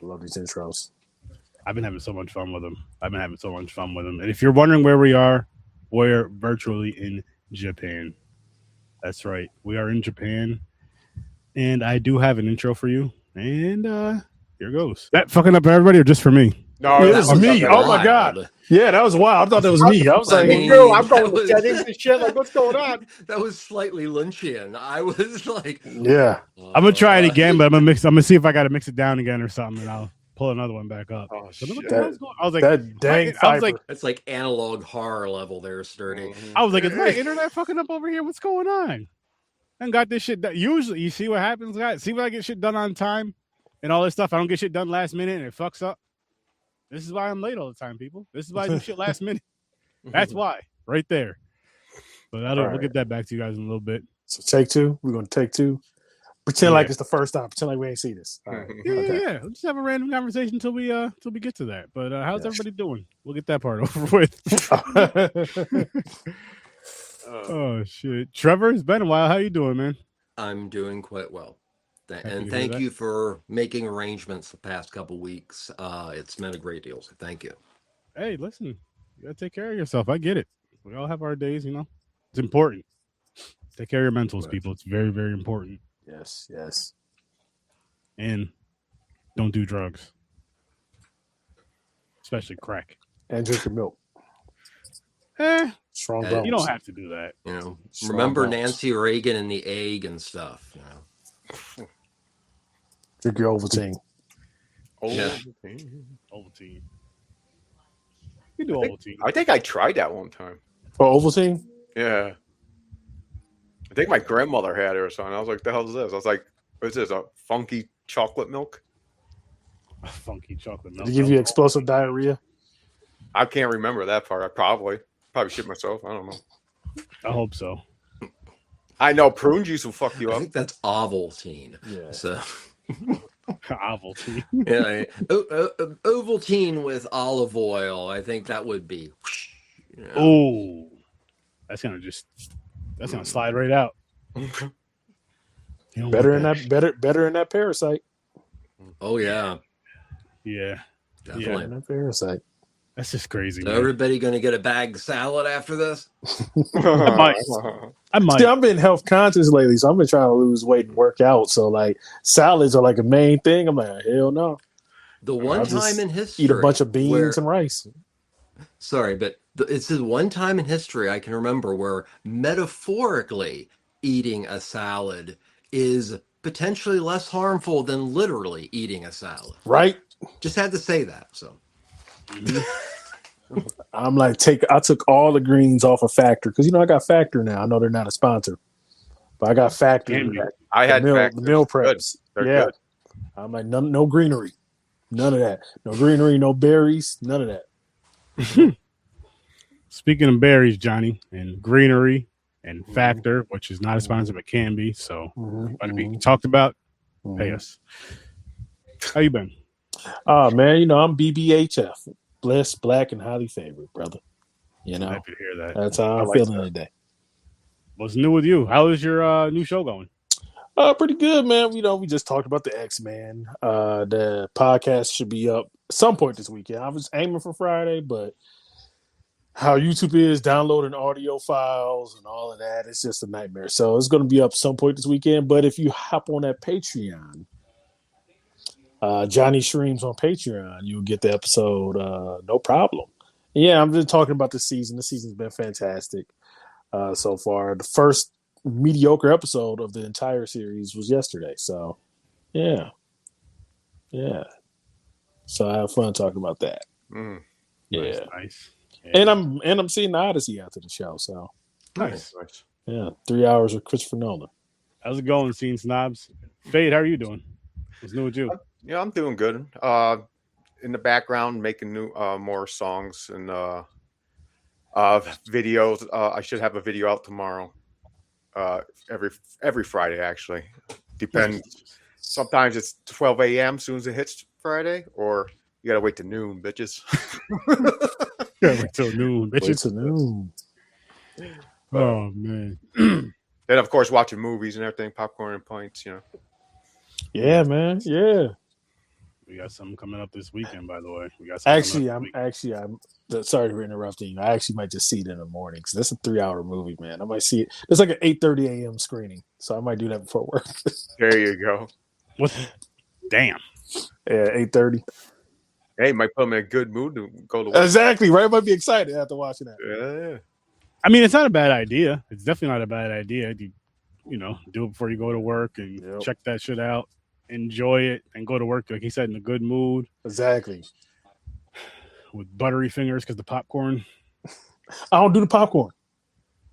love these intros. I've been having so much fun with them. And if you're wondering where we are, we're virtually in Japan. That's right. We are in Japan. And I do have an intro for you. And here goes. That fucking up everybody or just for me? No, it was me. Oh my god. Yeah, that was wild. I thought that was me. I was like, yo, I'm going to settings and shit. Like, what's going on? That was slightly Lynchian. I was like, yeah. I'm gonna try it again, but I'm gonna see if I gotta mix it down again or something, and I'll pull another one back up. Oh, So shit. I was like, that dang I was like, it's like analog horror level there, Sturdy. I was like, is my internet fucking up over here? What's going on? And got this shit done. Usually, you see what happens, guys. See when I get shit done on time and all this stuff. I don't get shit done last minute and it fucks up. This is why I'm late all the time, people. This is why I do shit last minute. That's why, right there. But we'll get that back to you guys in a little bit. So take two. We're gonna take two. Pretend like it's the first time. Pretend like we ain't see this. All right. Yeah. We'll just have a random conversation until we get to that. But how's everybody doing? We'll get that part over with. Oh shit, Trevor, it's been a while. How you doing, man? I'm doing quite well. And thank you for making arrangements the past couple weeks. It's meant a great deal, so thank you. Hey, listen, you gotta take care of yourself. I get it. We all have our days, you know. It's important. Take care of your mentals, people. It's very, very important. Yes. And don't do drugs, especially crack. And drink your milk. Strong bones. You don't have to do that. You know, Strong remember bones. Nancy Reagan and the egg and stuff. You know. Drink your Ovaltine. Ovaltine. You do Ovaltine. I think I tried that one time. Oh, Ovaltine? Yeah. I think my grandmother had it or something. I was like, the hell is this? I was like, what is this? A funky chocolate milk? Funky chocolate milk. Did it give you explosive diarrhea? I can't remember that part. I probably shit myself. I don't know. I hope so. I know prune juice will fuck you I up. think that's Ovaltine. Yeah. So Ovaltine. yeah, Ovaltine with olive oil. I think that would be. You know. Oh, that's gonna slide right out. Better in that parasite. Oh yeah, yeah, definitely. In that parasite. That's just crazy. So man. everybody going to get a bag salad after this? I might. See, I've been health conscious lately, so I've been trying to lose weight and work out. So like salads are like a main thing. I'm like, hell no. The one time in history, Eat a bunch of beans and rice. Sorry, but it's the one time in history I can remember where metaphorically eating a salad is potentially less harmful than literally eating a salad. Right? Just had to say that. So I'm like, I took all the greens off of Factor because I got Factor now. I know they're not a sponsor, but I got Factor. I had the meal preps. They're good. I'm like, no greenery, none of that. No greenery, no berries, none of that. Speaking of berries, Johnny, and greenery and Factor, which is not a sponsor but can be, so want to be talked about. Pay us. How you been? Oh man, I'm BBHF, blessed, black, and highly favored, brother. Happy to hear that. That's how I'm feeling today. What's new with you? How is your new show going? Pretty good, man. We just talked about the X-Men. The podcast should be up some point this weekend. I was aiming for Friday, but how YouTube is downloading audio files and all of that, it's just a nightmare. So it's going to be up some point this weekend. But if you hop on that Patreon, Johnny Streams on Patreon, you'll get the episode no problem. Yeah, I'm just talking about the season. The season's been fantastic so far. The first mediocre episode of the entire series was yesterday. So, yeah. So I have fun talking about that. Yeah, nice. And I'm seeing the Odyssey after the show. So nice. Yeah, 3 hours with Christopher Nolan. How's it going, Scene Snobs? Fade, how are you doing? What's new with you? Yeah, I'm doing good. In the background, making new more songs and videos. I should have a video out tomorrow. Every Friday, actually. Depends. Sometimes it's 12 a.m. as soon as it hits Friday, or you gotta wait till noon, bitches. Wait till noon, bitches. Wait till noon. Oh man. Then of course watching movies and everything, popcorn and pints. Yeah, man. Yeah. We got something coming up this weekend, by the way. We got something I'm sorry for interrupting you. I actually might just see it in the morning because that's a 3-hour movie, man. I might see it. It's like an 8:30 a.m. screening, so I might do that before work. There you go. What? Damn. Yeah, 8:30. Hey, might put him in a good mood to go to work. Exactly, right? Might be excited after watching that. Yeah. I mean, it's not a bad idea. It's definitely not a bad idea. You know, do it before you go to work and check that shit out. Enjoy it and go to work, like he said, in a good mood. Exactly. With buttery fingers because the popcorn. I don't do the popcorn.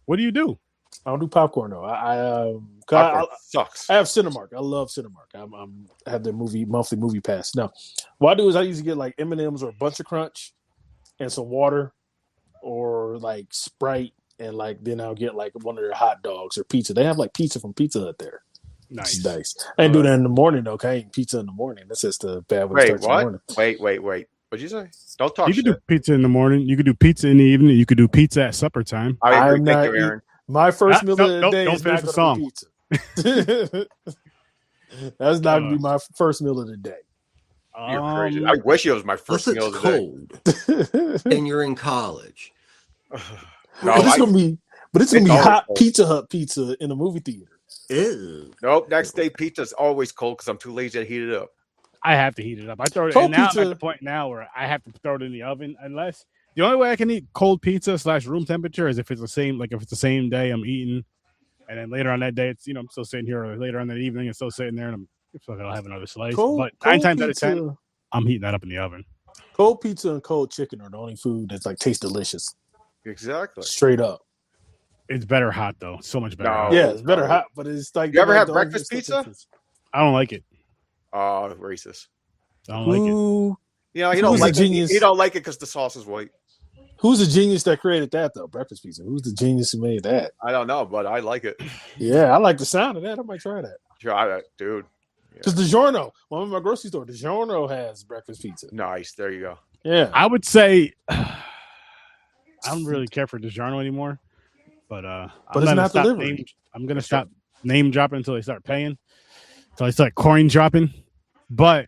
What do you do? I don't do popcorn though. Popcorn sucks. I have Cinemark. I love Cinemark. I have their monthly movie pass. Now, what I do is I usually get like M&Ms or a Bunch of Crunch and some water, or like Sprite, and like then I'll get like one of their hot dogs or pizza. They have like pizza from Pizza Hut there. Nice. I ain't do that in the morning though. I ain't pizza in the morning. That's just a bad way to start the morning. Wait. What'd you say? Don't talk. You could do pizza in the morning. You could do pizza in the evening. You could do pizza at supper time. I agree. Thank you, Aaron. My first meal of the day don't is finish not the song. Pizza. That's not gonna be my first meal of the day. You're crazy. I wish it was my first meal of the cold and you're in college. It's gonna be hot cold. Pizza Hut pizza in a movie theater. Ew. Nope. Next day pizza is always cold because I'm too lazy to heat it up. I have to heat it up. I throw it. And now I'm at the point now where I have to throw it in the oven. Unless the only way I can eat cold pizza / room temperature is if it's the same. Like if it's the same day I'm eating, and then later on that day it's I'm still sitting here, or later on that evening it's still sitting there, and I'll have another slice. But 9 times out of 10, I'm heating that up in the oven. Cold pizza and cold chicken are the only food that's like tastes delicious. Exactly. Straight up. It's better hot though. So much better. No, yeah, it's better hot, but it's like you ever have breakfast pizza? I don't like it. Oh, racist. I don't like it. Yeah, he don't like it. He don't like it because the sauce is white. Who's the genius that created that though? Breakfast pizza. Who's the genius who made that? I don't know, but I like it. Yeah, I like the sound of that. I might try that. Try that, dude. Because DiGiorno, one of my grocery store, DiGiorno has breakfast pizza. Nice. There you go. Yeah. I would say I don't really care for DiGiorno anymore. But it's not delivery. I'm gonna stop name dropping until they start paying. Until I start coin dropping. But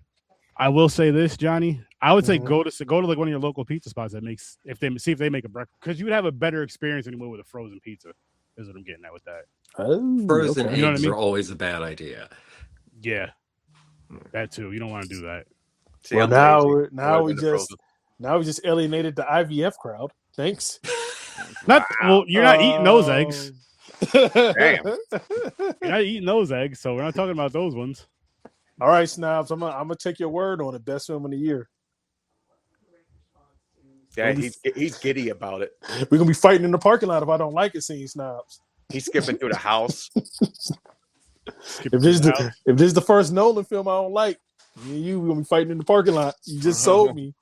I will say this, Johnny. I would say go to like one of your local pizza spots that makes if they make a breakfast, because you would have a better experience than you would with a frozen pizza. Is what I'm getting at with that. Frozen eggs are always a bad idea. Yeah, that too. You don't want to do that. See, well, now we just alienated the IVF crowd. Thanks. You're not eating those eggs. Damn. You're not eating those eggs, so we're not talking about those ones. All right, Snobs. I'm gonna take your word on it. Best film of the year. Yeah, he's giddy about it. We're gonna be fighting in the parking lot if I don't like it, seeing Snobs. He's skipping through the house. If this is the first Nolan film I don't like, me and you, we're gonna be fighting in the parking lot. You just sold me.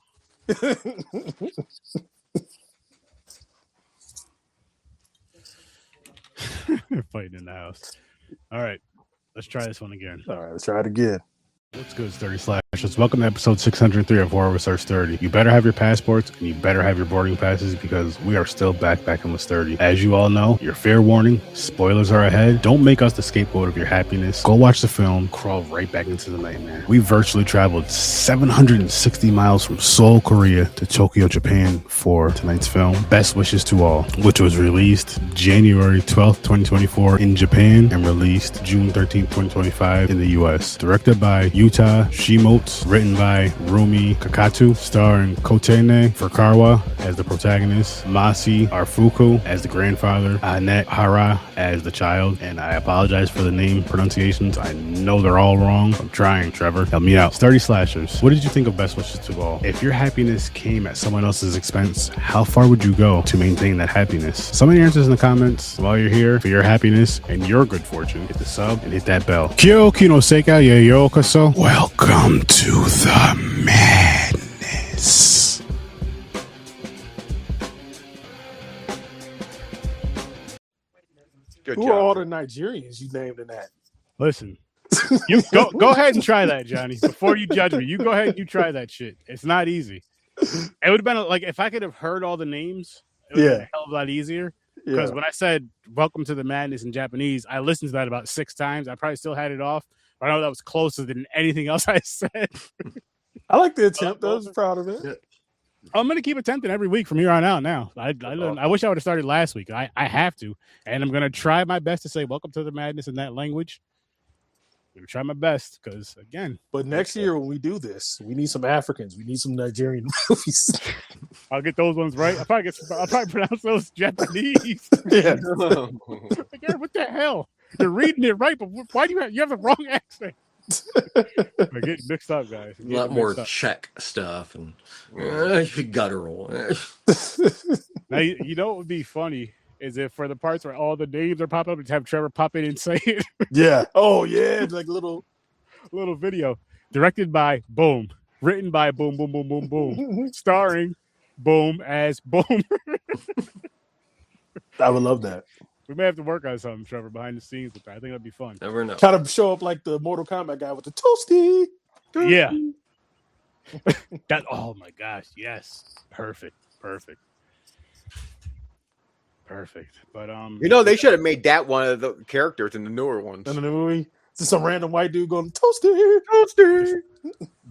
Fighting in the house. All right, let's try this one again. All right, let's try it again. What's good, 30 slashers? Welcome to episode 603 of Horror with Sir 30. You better have your passports and you better have your boarding passes because we are still backpacking with 30. As you all know, your fair warning, spoilers are ahead. Don't make us the scapegoat of your happiness. Go watch the film, crawl right back into the nightmare. We virtually traveled 760 miles from Seoul, Korea to Tokyo, Japan for tonight's film. Best wishes to all, which was released January 12th, 2024 in Japan and released June 13th, 2025 in the US. Directed by Yuta Shimote, written by Rumi Kakatu, starring Kotene Furukawa as the protagonist, Masi Arfuku as the grandfather, Annette Hara as the child, and I apologize for the name pronunciations. I know they're all wrong. I'm trying, Trevor. Help me out. 30 slashers. What did you think of Best Wishes to All? If your happiness came at someone else's expense, how far would you go to maintain that happiness? So many answers in the comments. While you're here, for your happiness and your good fortune, hit the sub and hit that bell. Kyo Kino Seika Yayo Kaso. Welcome to the madness. Good Who job. are all the Nigerians you named in that? Listen, you go ahead and try that, Johnny. Before you judge me, you go ahead and you try that shit. It's not easy. It would have been like if I could have heard all the names, it would have been a hell of a lot easier. Because when I said "Welcome to the Madness" in Japanese, I listened to that about 6 times. I probably still had it off, but I know that was closer than anything else I said. I like the attempt. I was proud of it. Yeah. I'm gonna keep attempting every week from here on out. Now, I wish I would have started last week. I have to, and I'm gonna try my best to say "Welcome to the Madness" in that language. I'm gonna try my best because again, But next year when we do this, we need some Africans. We need some Nigerian movies. I'll get those ones right. I'll probably pronounce those Japanese. Yeah. Again, what the hell? You're reading it right, but why do you have the wrong accent? I get mixed up, guys. A lot more Czech stuff and guttural. Now, you know what would be funny is if for the parts where all the names are popping up, just have Trevor pop in and say it. Yeah. Oh yeah, like little video. Directed by Boom. Written by Boom, Boom, Boom, Boom, Boom. Starring Boom as Boom. I would love that. We may have to work on something, Trevor, behind the scenes with that. I think that'd be fun. Never know. Kind of show up like the Mortal Kombat guy with the toasty. Yeah. Oh my gosh, yes. Perfect. But they should have made that one of the characters in the newer ones. In the movie, just some random white dude going toasty.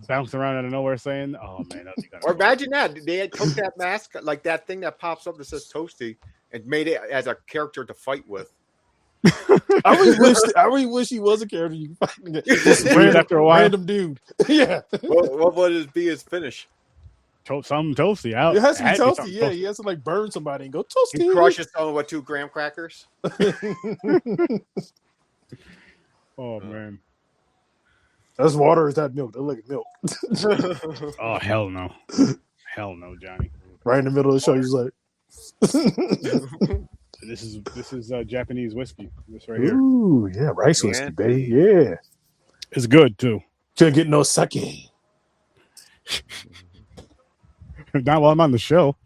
Bouncing around out of nowhere saying, "Oh man, that'd be good." Or imagine that they had took that mask, like that thing that pops up that says Toasty, and made it as a character to fight with. I really wish he was a character you can fight. Just after a while, random dude. Yeah. What would it be his finish? Something toasty out. It has to be toasty. Yeah, he has to like burn somebody and go toasty. He crushes someone with 2 graham crackers. Oh man. That's water. Or is that milk? That look like milk. Oh hell no, Johnny. Right in the middle of the show, he's like, "This is Japanese whiskey. This right here. Ooh, yeah, rice whiskey, baby. Yeah, it's good too. Can't get no sake. Not while I'm on the show.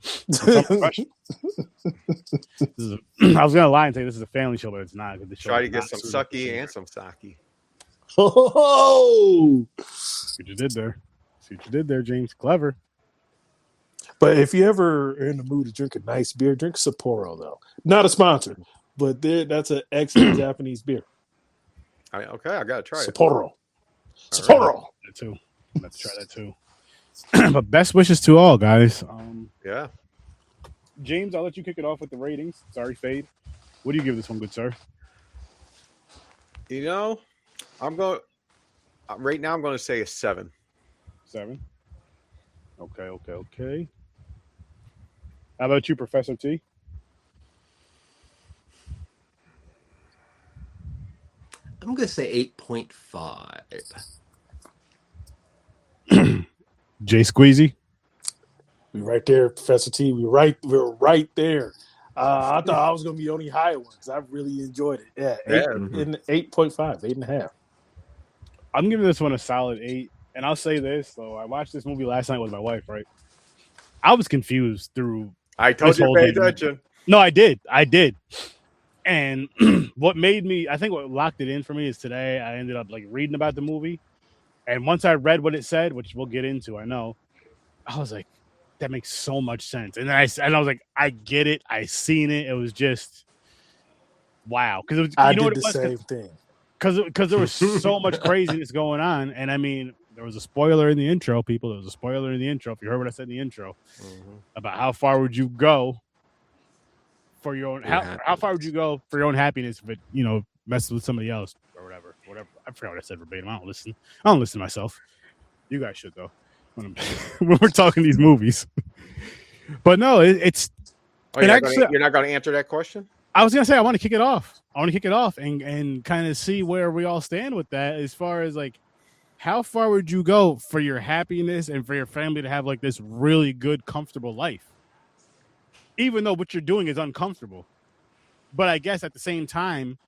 I was gonna lie and say this is a family show, but it's not. Try to get some sake and some sake. Oh, see what you did there, James. Clever. But if you ever are in the mood to drink a nice beer, drink Sapporo though. Not a sponsor, but that's an excellent Japanese beer. I gotta try Sapporo. it. Sapporo. That too. Let's try that too. But best wishes to all, guys. Yeah. James, I'll let you kick it off with the ratings. Sorry, Fade. What do you give this one, good sir? I'm going right now. I'm going to say a 7. 7. Okay. How about you, Professor T? I'm going to say 8.5. Jay Squeezy? We right there, Professor T. We're right there. I thought I was going to be the only higher one because I really enjoyed it. Yeah, 8.5, 8.5. I'm giving this one a solid 8. And I'll say this, though. I watched this movie last night with my wife, right? I was confused through. I told you to pay attention. No, I did. And what locked it in for me is today I ended up like reading about the movie. And once I read what it said, which we'll get into, I know, I was like, that makes so much sense. And I was like, I get it. I seen it. It was just wow. Because I did the same thing. Because there was so much craziness going on. And I mean, there was a spoiler in the intro, people. There was a spoiler in the intro. If you heard what I said in the intro about how far would you go for your own how far would you go for your own happiness if it, messes with somebody else or whatever. I forgot what I said verbatim. I don't listen to myself. You guys should though when we're talking these movies. But no, it's you're not going to answer that question? I was gonna say I want to kick it off. And kind of see where we all stand with that as far as like how far would you go for your happiness and for your family to have like this really good, comfortable life? Even though what you're doing is uncomfortable. But I guess at the same time,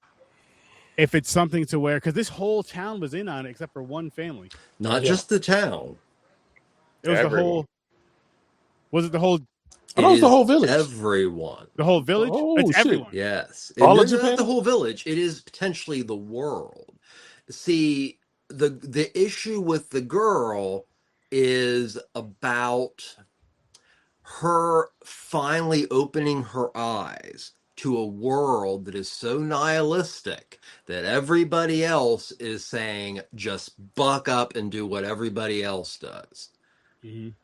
if it's something to where, because this whole town was in on it except for one family. Not just the town. It was Everyone. Was it the whole? It was the whole village. Everyone. The whole village? Oh, it's shit. everyone. Yes. All of Not Japan? the whole village. It is potentially the world. See, the issue with the girl is about her finally opening her eyes to a world that is so nihilistic that everybody else is saying, just buck up and do what everybody else does. Mhm.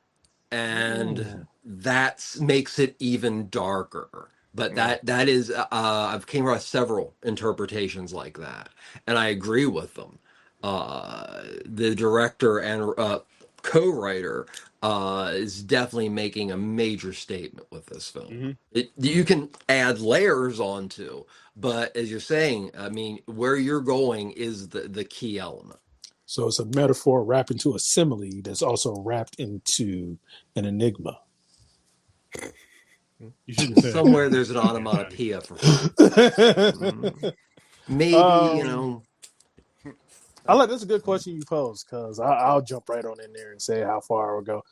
And that makes it even darker. But that is, I've came across several interpretations like that, and I agree with them. The director and co-writer is definitely making a major statement with this film. You can add layers onto, but as you're saying, I mean, where you're going is the key element. So it's a metaphor wrapped into a simile that's also wrapped into an enigma. You shouldn't say Somewhere that. there's an Yeah, man. onomatopoeia for fun. Maybe, That's a good question you posed, because I'll jump right on in there and say how far I would go.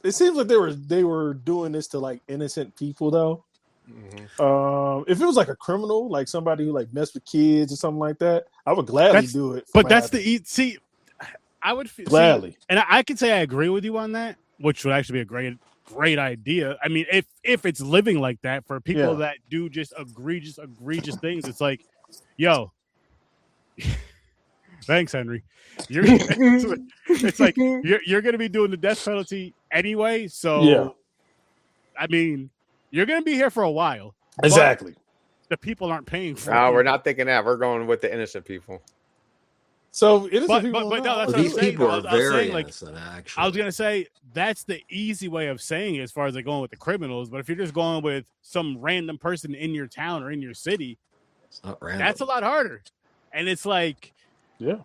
It seems like they were doing this to like innocent people though. If it was like a criminal, like somebody who like messed with kids or something like that, I would gladly do it. But that's see. I would gladly, and I could say I agree with you on that, which would actually be a great idea. I mean, if it's living like that for people that do just egregious things, it's like, yo, thanks, Henry. It's like you're going to be doing the death penalty anyway, so I mean, you're going to be here for a while. Exactly. The people aren't paying for it. No, we're not thinking that. We're going with the innocent people. So innocent people, but no, that's what these I'm saying. people are very saying, innocent. Actually, I was gonna say that's the easy way of saying it as far as like going with the criminals. But if you're just going with some random person in your town or in your city, it's not random. That's a lot harder. And it's like, yeah.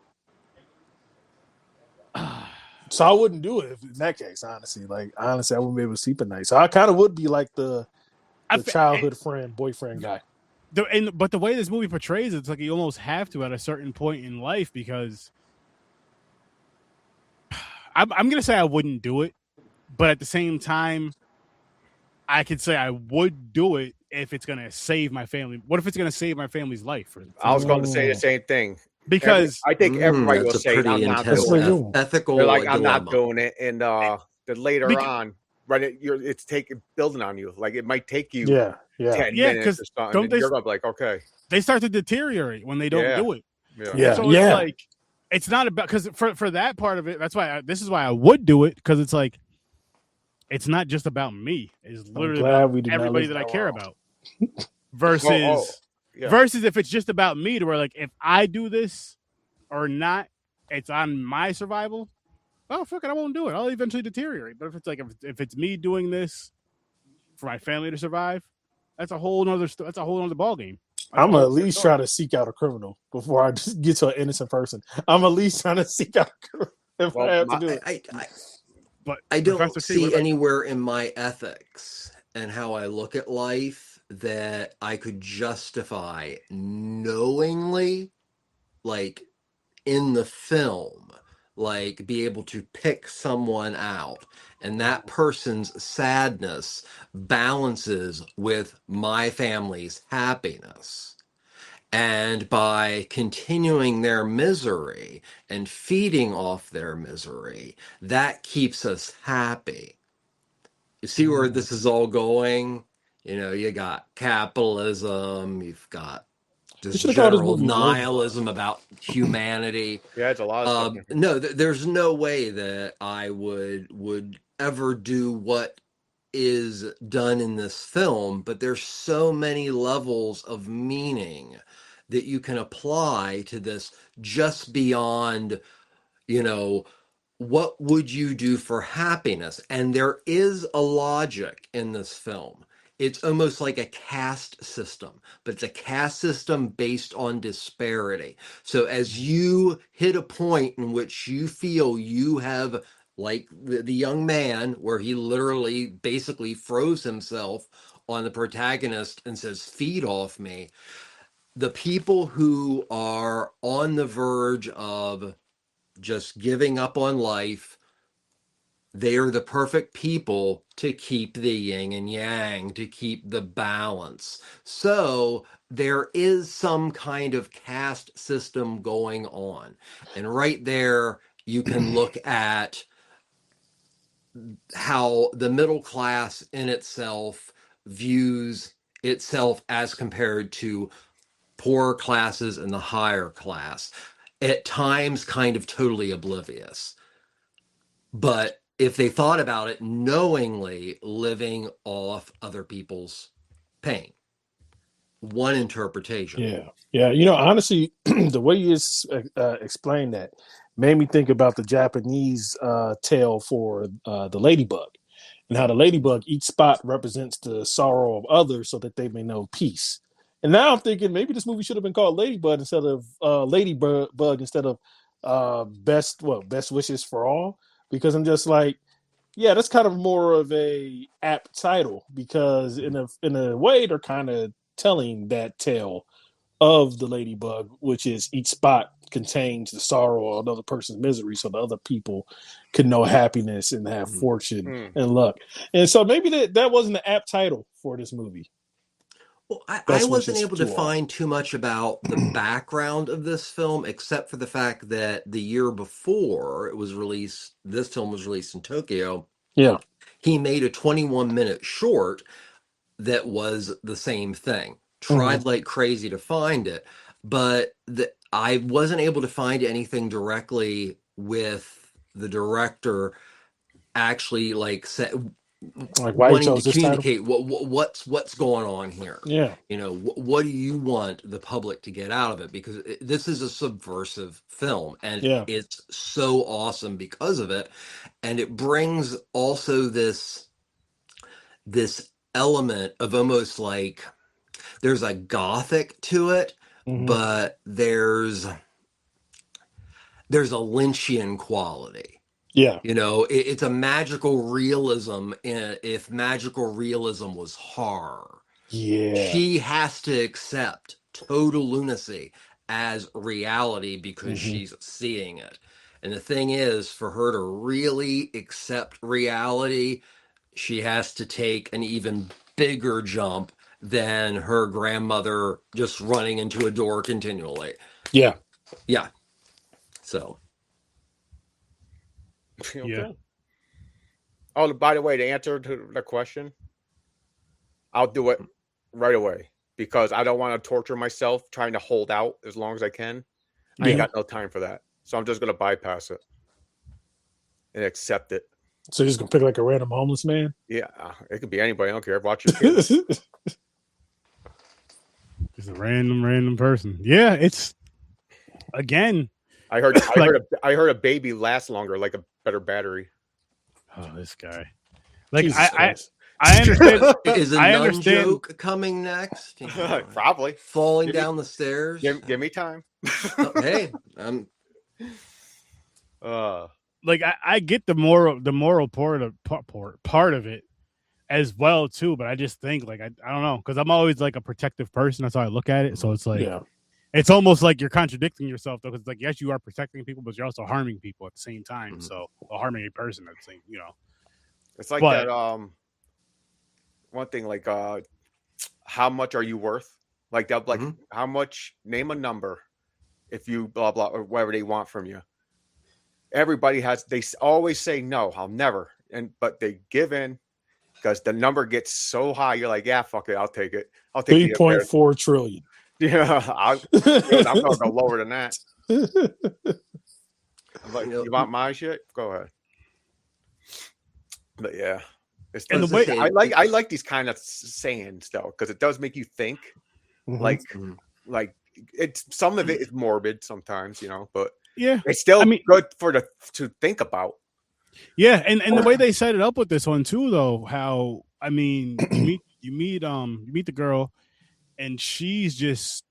So I wouldn't do it if, in that case. Honestly, I wouldn't be able to sleep at night. So I kind of would be like the childhood boyfriend guy. But the way this movie portrays it, it's like you almost have to at a certain point in life, because I'm going to say I wouldn't do it, but at the same time, I could say I would do it if it's going to save my family. What if it's going to save my family's life? I was going to say the same thing. Because I think everybody will say, I'm not doing it. Ethical. They're like, I'm not doing it. And then later on, right, it's building on you. Like, it might take you 10 minutes or something. You're going to be like, okay. They start to deteriorate when they don't do it. Yeah. So it's like, it's not about, because for that part of it, that's why this is why I would do it, because it's like, it's not just about me. It's literally about everybody that I care about. Versus if it's just about me, to where like, if I do this or not, it's on my survival. Oh, fuck it, I won't do it. I'll eventually deteriorate. But if it's like, if it's me doing this for my family to survive, that's a whole nother ball game. I'm gonna at least try to seek out a criminal before I just get to an innocent person. I'm at least trying to seek out a criminal if I have to do it. But I don't see anywhere in my ethics and how I look at life that I could justify knowingly, like in the film, like be able to pick someone out, and that person's sadness balances with my family's happiness. And by continuing their misery and feeding off their misery, that keeps us happy. You see where this is all going? You know, you got capitalism, you've got just general nihilism about humanity. Yeah, it's a lot of stuff. No, there's no way that I would ever do what is done in this film, but there's so many levels of meaning that you can apply to this, just beyond, what would you do for happiness? And there is a logic in this film. It's almost like a caste system, but it's a caste system based on disparity. So as you hit a point in which you feel you have, like the young man, where he literally basically throws himself on the protagonist and says, feed off me. The people who are on the verge of just giving up on life, they are the perfect people to keep the yin and yang, to keep the balance. So there is some kind of caste system going on. And right there, you can look at how the middle class in itself views itself as compared to poorer classes and the higher class. At times, kind of totally oblivious. But if they thought about it, knowingly living off other people's pain. One interpretation. Yeah. Honestly, the way you explained that made me think about the Japanese tale for the ladybug, and how the ladybug, each spot represents the sorrow of others so that they may know peace. And now I'm thinking maybe this movie should have been called Ladybug instead of Ladybug instead of Best Wishes for All, because I'm just like, yeah, that's kind of more of a apt title, because in a way they're kind of telling that tale of the ladybug, which is each spot contains the sorrow of another person's misery, so the other people could know happiness and have fortune and luck. And so maybe that wasn't the apt title for this movie. Well, I wasn't able to find too much about the background of this film, except for the fact that the year before it was released, this film was released in Tokyo. Yeah. He made a 21-minute short that was the same thing. Tried like crazy to find it, but I wasn't able to find anything directly with the director actually like why wanting to communicate what's going on here. Yeah. What do you want the public to get out of it? Because this is a subversive film, and it's so awesome because of it. And it brings also this element of almost like there's a gothic to it, but there's a Lynchian quality. Yeah. It's a magical realism. If magical realism was horror, she has to accept total lunacy as reality because she's seeing it. And the thing is, for her to really accept reality, she has to take an even bigger jump than her grandmother just running into a door continually. Yeah. Yeah. So. Okay. Yeah. Oh, by the way, to answer to the question, I'll do it right away because I don't want to torture myself trying to hold out as long as I can. I ain't got no time for that. So I'm just going to bypass it and accept it. So you're just going to pick like a random homeless man? Yeah. It could be anybody. I don't care. Watch your kids. Just a random person. Yeah. It's, again, I heard a baby lasts longer, like a better battery. Oh, this guy! Like I understand. Is a nun joke coming next? Probably falling down the stairs. Give me time. Hey, like I get the moral part of it as well too, but I just think like I don't know, because I'm always like a protective person. That's how I look at it. So it's like it's almost like you're contradicting yourself, though, because it's like, yes, you are protecting people, but you're also harming people at the same time. So harming a person at the same, It's like that one thing, like how much are you worth? Like that, like how much? Name a number. If you blah blah or whatever they want from you. Everybody they always say no, I'll never, but they give in because the number gets so high. You're like, yeah, fuck it, I'll take it. I'll take 3.4 trillion. Yeah, I'm gonna go lower than that. Like, you want my shit? Go ahead. But yeah, and the way I like these kind of sayings though, because it does make you think. Like it's some of it is morbid sometimes, but it's still good to think about. Yeah, and the way they set it up with this one too, though, how you meet the girl. And she's just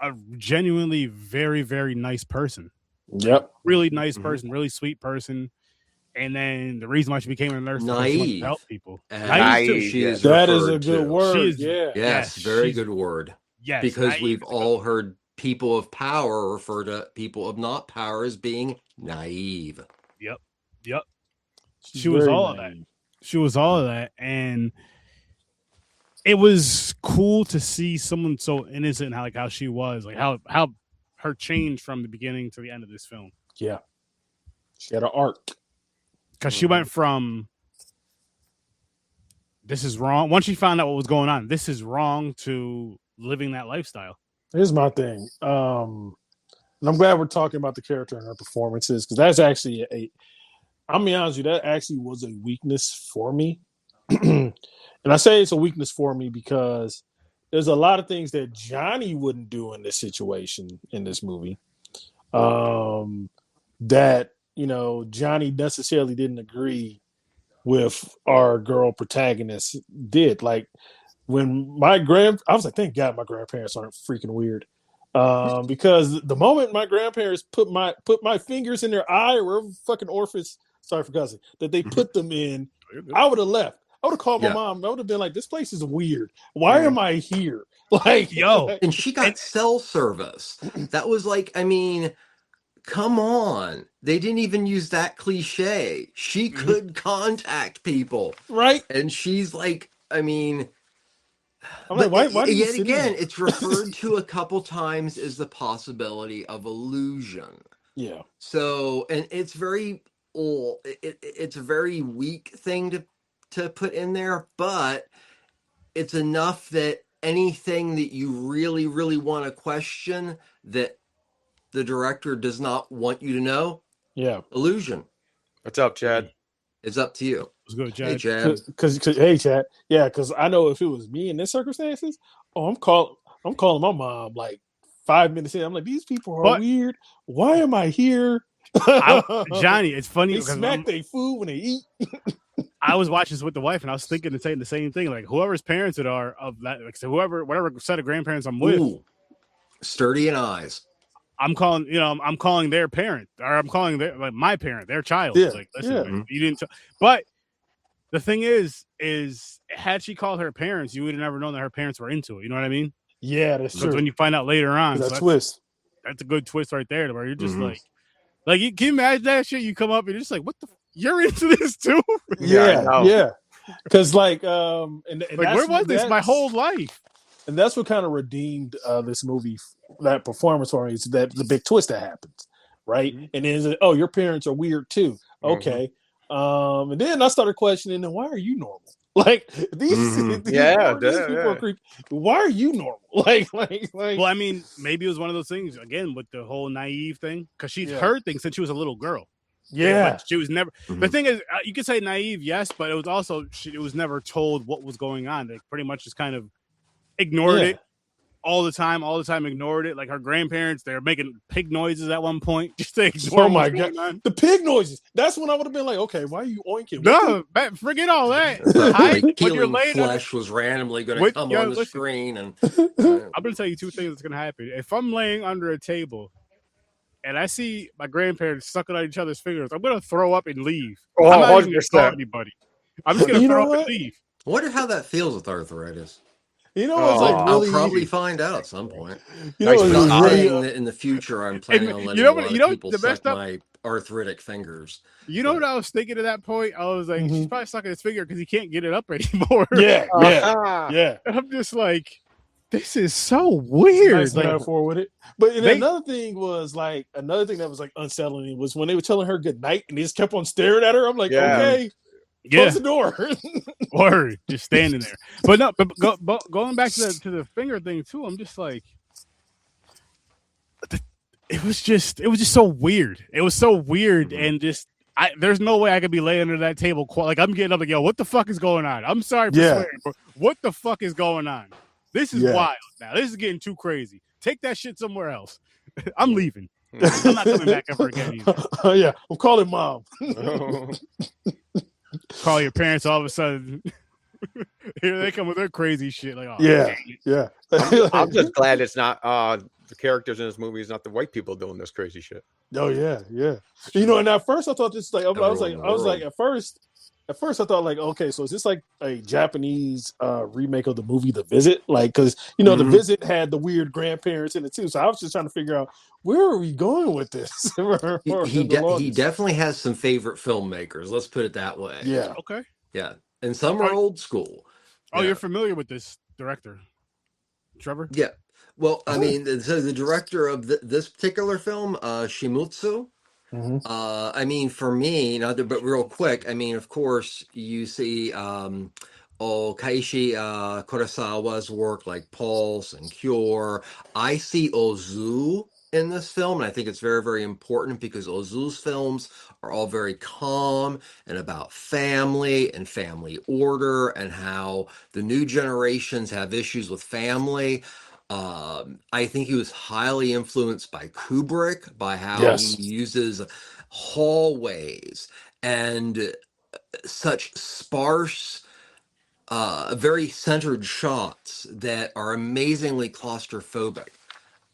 a genuinely very, very nice person. Yep. Really nice person, really sweet person. And then the reason why she became a nurse is because she wants to help people. Naive. That is a good word. Yes, very good word. Yes. Because we've all heard people of power refer to people of not power as being naive. Yep. She was all of that. She was all of that. And it was cool to see someone so innocent, how she was, like how her change from the beginning to the end of this film. Yeah, she had an arc because she went from this is wrong. Once she found out what was going on, this is wrong to living that lifestyle. Here's my thing. And I'm glad we're talking about the character and her performances, because that's actually I'm be honest with you, that actually was a weakness for me. And I say it's a weakness for me because there's a lot of things that Johnny wouldn't do in this situation in this movie. That, Johnny necessarily didn't agree with our girl protagonist did. Like when I was like, thank God my grandparents aren't freaking weird. Because the moment my grandparents put my fingers in their eye or wherever fucking orifice, sorry for cussing, that they put them in, I would have left. I would have called my mom. I would have been like, this place is weird. Why am I here? Like, yo. And she got cell service. That was like, I mean, come on. They didn't even use that cliche. She could contact people. Right. And she's like, I mean, I'm like, why yet again, it's referred to a couple times as the possibility of illusion. Yeah. So, and it's very it's a very weak thing to put in there, but it's enough that anything that you really, really want to question that the director does not want you to know. Yeah. Illusion. What's up, Chad? It's up to you. What's good, Chad? Hey, Chad. Hey, Chad. Yeah, because I know if it was me in this circumstances, I'm calling my mom like 5 minutes in. I'm like, these people are weird. Why am I here? Johnny, it's funny. They smack their food when they eat. I was watching this with the wife, and I was thinking and saying the same thing. Like, whoever's parents it are of that, like, so whatever set of grandparents I'm with, sturdy in eyes. I'm calling their parent, or I'm calling my parent, their child. Yeah, Like, listen, you didn't. But the thing is had she called her parents, you would have never known that her parents were into it. You know what I mean? Yeah, that's true. When you find out later on, that twist. That's a good twist right there, where you're just like you can you imagine that shit? You come up and you're just like, what the. You're into this too? Yeah. Because like, and where was this my whole life? And that's what kind of redeemed this movie, that performance for me, is that the big twist that happens, right? And then your parents are weird too. Okay, and then I started questioning, then why are you normal? Like these people are creepy. Why are you normal? Like. Well, I mean, maybe it was one of those things again with the whole naive thing, because she's heard things since she was a little girl. Yeah, but she was never. The thing is, you could say naive, yes, but it was also it was never told what was going on. They pretty much just kind of ignored it all the time. Ignored it. Like her grandparents, they're making pig noises at one point. Just to ignore. Oh my god, the pig noises. That's when I would have been like, okay, why are you oinking? No, forget all that. Killing flesh was randomly going to come on the screen, and I'm going to tell you two things that's going to happen. If I'm laying under a table and I see my grandparents sucking on each other's fingers, I'm going to throw up and leave. Oh, I'm not even going to call anybody. I'm just going to throw up and leave. I wonder how that feels with arthritis. It's like really. I'll probably find out at some point. In the future, I'm planning on letting people suck my arthritic fingers. You know what I was thinking at that point? I was like, she's probably sucking his finger because he can't get it up anymore. Yeah. And I'm just like, this is so weird. Nice metaphor with it. But another thing that was like unsettling was when they were telling her good night and they just kept on staring at her. I'm like, okay. Close the door. Or just standing there. But no, going back to the finger thing too, I'm just like, it was just so weird. It was so weird, and just there's no way I could be laying under that table. Like I'm getting up like, yo, what the fuck is going on? I'm sorry for swearing, but what the fuck is going on? This is wild. Now this is getting too crazy. Take that shit somewhere else. I'm leaving. I'm not coming back ever again either. I'm calling mom. Call your parents all of a sudden. Here they come with their crazy shit. Like, I'm just glad it's not the characters in this movie is not the white people doing this crazy shit. Oh yeah. And at first I thought this I was like at first I thought like, okay, so is this like a Japanese remake of the movie The Visit? Like, because The Visit had the weird grandparents in it too. So I was just trying to figure out where are we going with this. He definitely has some favorite filmmakers. Let's put it that way. Yeah. Okay. Yeah, and some are old school. Oh, you're familiar with this director, Trevor? Yeah. Well, I mean, so the director of this particular film, Shimutsu. I mean, for me, but real quick, I mean, of course, you see Keiichi Kurosawa's work, like Pulse and Cure. I see Ozu in this film, and I think it's very, very important because Ozu's films are all very calm and about family and family order and how the new generations have issues with family. I think he was highly influenced by Kubrick, by how he Yes. uses hallways and such sparse, very centered shots that are amazingly claustrophobic.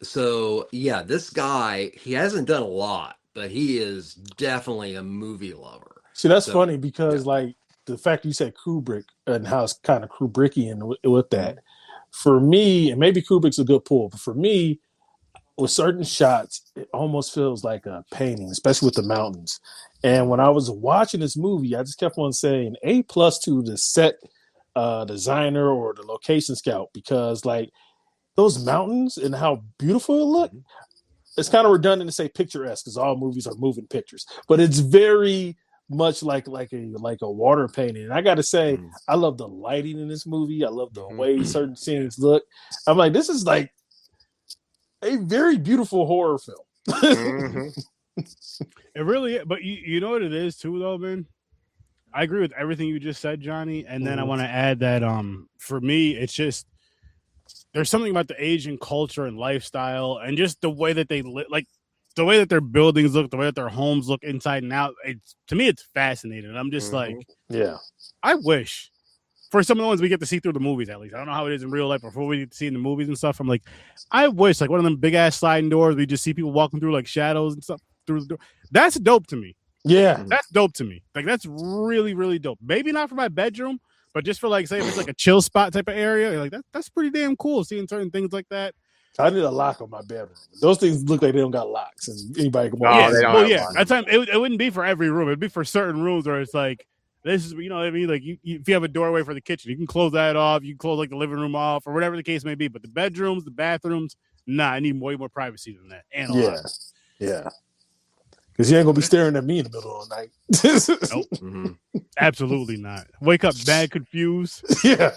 So yeah, this guy, he hasn't done a lot, but he is definitely a movie lover. See, that's So funny because yeah. like the fact you said Kubrick and how it's kind of Kubrickian with that. For me, and maybe Kubrick's a good pull, but for me, with certain shots, it almost feels like a painting, especially with the mountains. And when I was watching this movie, I just kept on saying A+ to the set designer or the location scout because like those mountains and how beautiful it looked. It's kind of redundant to say picturesque because all movies are moving pictures, but it's very much like a water painting. And I got to say, I love the lighting in this movie. I love the way certain scenes look. I'm like, this is like a very beautiful horror film. It really is. But you know what it is too, though, man? I agree with everything you just said, Johnny. And then I want to add that for me, it's just there's something about the Asian culture and lifestyle and just the way that they live, like the way that their buildings look, the way that their homes look inside and out. To me, it's fascinating. I'm just like, yeah, I wish for some of the ones we get to see through the movies, at least. I don't know how it is in real life before we get to see in the movies and stuff. I'm like, I wish like one of them big ass sliding doors, we just see people walking through like shadows and stuff through the door. That's dope to me. Yeah. That's dope to me. Like, that's really, really dope. Maybe not for my bedroom, but just for like, say, if it's like a chill spot type of area, like that's pretty damn cool seeing certain things like that. I need a lock on my bedroom. Those things look like they don't got locks, and anybody can walk. Yeah, that time it wouldn't be for every room. It'd be for certain rooms where it's like, this is, you know what I mean? Like, if you have a doorway for the kitchen, you can close that off. You can close like the living room off, or whatever the case may be. But the bedrooms, the bathrooms, nah, I need way more privacy than that. And yeah. Because you ain't gonna be staring at me in the middle of the night. Nope. Absolutely not. Wake up mad confused. Yeah.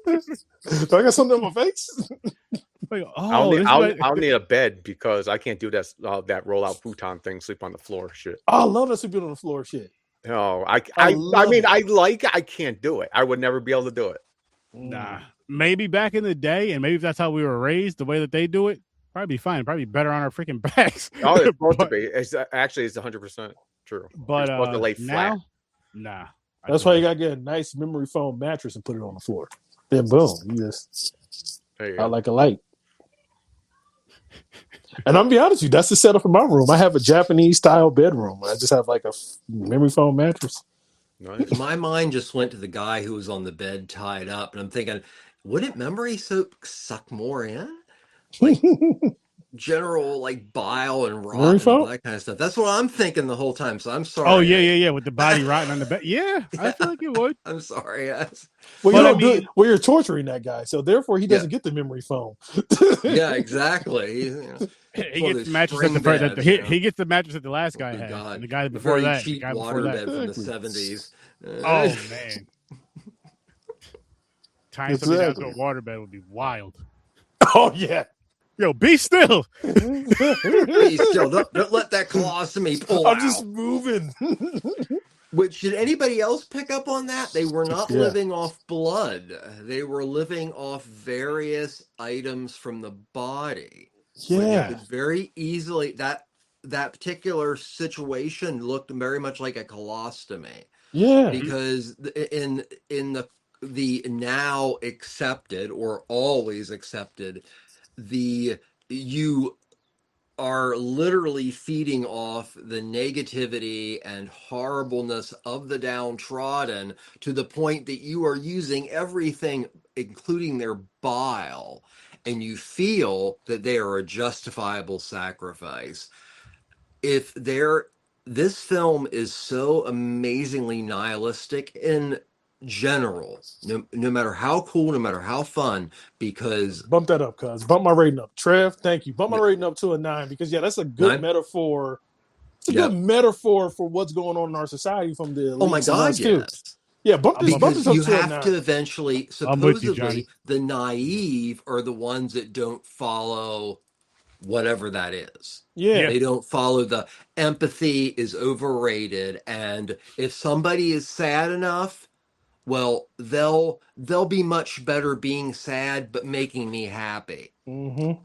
Do I got something on my face? Like, I'll need a bed because I can't do that roll out futon thing, sleep on the floor shit. I love that sleeping on the floor shit. No, I can't do it. I would never be able to do it. Nah. Maybe back in the day, and maybe if that's how we were raised, the way that they do it, probably be fine. Probably better on our freaking backs. Oh, it's supposed to be. It's 100% true. But you're supposed to lay flat. Nah. That's why you gotta get a nice memory foam mattress and put it on the floor. Then boom, you just out like a light. And I'm gonna be honest with you, that's the setup for my room. I have a Japanese style bedroom. I just have like a memory foam mattress. Nice. My mind just went to the guy who was on the bed tied up, and I'm thinking, wouldn't memory soap suck more in? Like general like bile and rot and all that kind of stuff. That's what I'm thinking the whole time. So I'm sorry. Oh yeah. With the body rotting on the bed. Yeah, I feel like it would. I'm sorry. Well, you're torturing that guy, so therefore he doesn't get the memory foam. Yeah, exactly. He gets the mattress at the bed. He gets the mattress that the last guy had. And the guy before that, cheap water bed from the 70s. Oh man, tying something down to a water bed would be wild. Oh yeah. Yo, be still. Be still. Don't let that colostomy pull out. I'm just moving. Should anybody else pick up on that? They were not living off blood. They were living off various items from the body. Yeah. You could very easily that particular situation looked very much like a colostomy. Yeah. Because in the now accepted or always accepted, you are literally feeding off the negativity and horribleness of the downtrodden to the point that you are using everything, including their bile, and you feel that they are a justifiable sacrifice. This film is so amazingly nihilistic in general, no matter how cool, no matter how fun, because bump that up, cuz bump my rating up. Trev, thank you. Bump my rating up to a 9 because that's a good metaphor. It's a good metaphor for what's going on in our society from the elite. Oh my god, yes. Yeah, bump this because up you to a have 9. to eventually, I'm with you, Johnny. supposedly, the naive are the ones that don't follow whatever that is. Yeah. They don't follow the empathy is overrated. And if somebody is sad enough, well, they'll be much better being sad, but making me happy. Mm-hmm.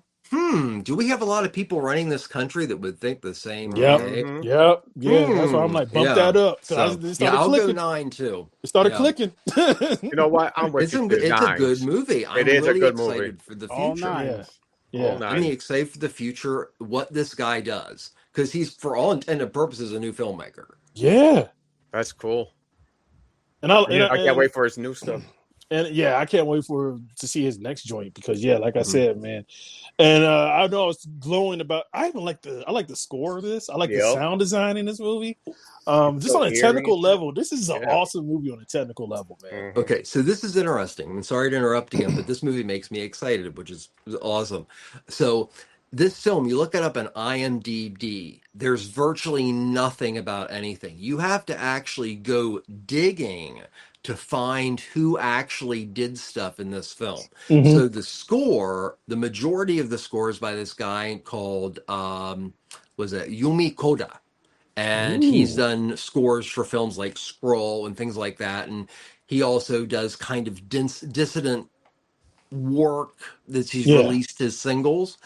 Do we have a lot of people running this country that would think the same Yep. way? Yep. Yeah. That's why I'm like, bump that up. So, It started I'll clicking. go 9 too. It started Yeah. clicking. You know what? I'm with It's you. it's a good movie. I'm It is really a good excited movie. for the All future. nines. Yeah. All I'm nine. excited for the future, what this guy does. Because he's, for all intended purposes, a new filmmaker. Yeah. That's cool. And I can't wait for his new stuff. And yeah, I can't wait to see his next joint because like I said, man. And I know I was glowing about. I like the score of this. I like the sound design in this movie. Just on a technical level, this is an awesome movie on a technical level, man. Okay, so this is interesting. I'm sorry to interrupt again, but this movie makes me excited, which is awesome. So this film, you look it up on IMDb, there's virtually nothing about anything. You have to actually go digging to find who actually did stuff in this film. So the score, the majority of the score is by this guy called, Yumi Koda. And he's done scores for films like Scroll and things like that. And he also does kind of dissident work that he's released his singles.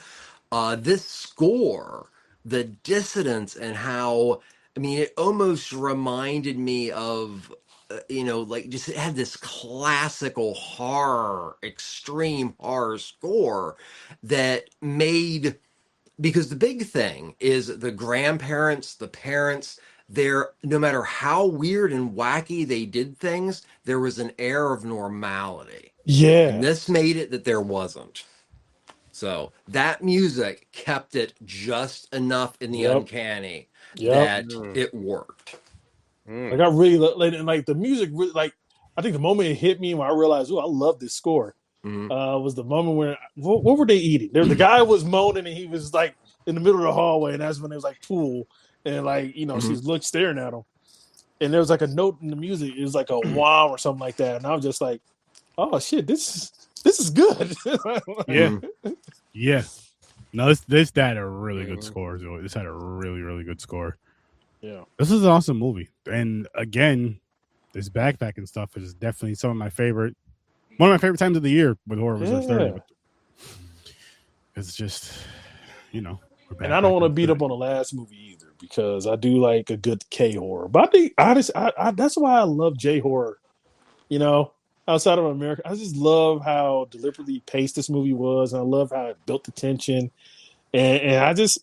This score, the dissonance and how, I mean, it almost reminded me of, just it had this classical horror, extreme horror score that made, because the big thing is the grandparents, the parents, no matter how weird and wacky they did things, there was an air of normality. Yeah. And this made it that there wasn't. So that music kept it just enough in the uncanny that it worked. Like I really like the music. Really, like I think the moment it hit me when I realized, oh, I love this score. Was the moment when what were they eating? The guy was moaning and he was like in the middle of the hallway, and that's when there was like pool and like she's staring at him, and there was like a note in the music. It was like a wow or something like that, and I was just like, oh shit, this is good. Yeah. No, this had a really good score. This had a really, really good score. Yeah. This is an awesome movie. And again, this backpacking stuff is definitely one of my favorite times of the year with Horror Reserve 30. It's just, and I don't want to beat up on the last movie either because I do like a good K horror. But I think that's why I love J horror. Outside of America, I just love how deliberately paced this movie was, and I love how it built the tension. And I just,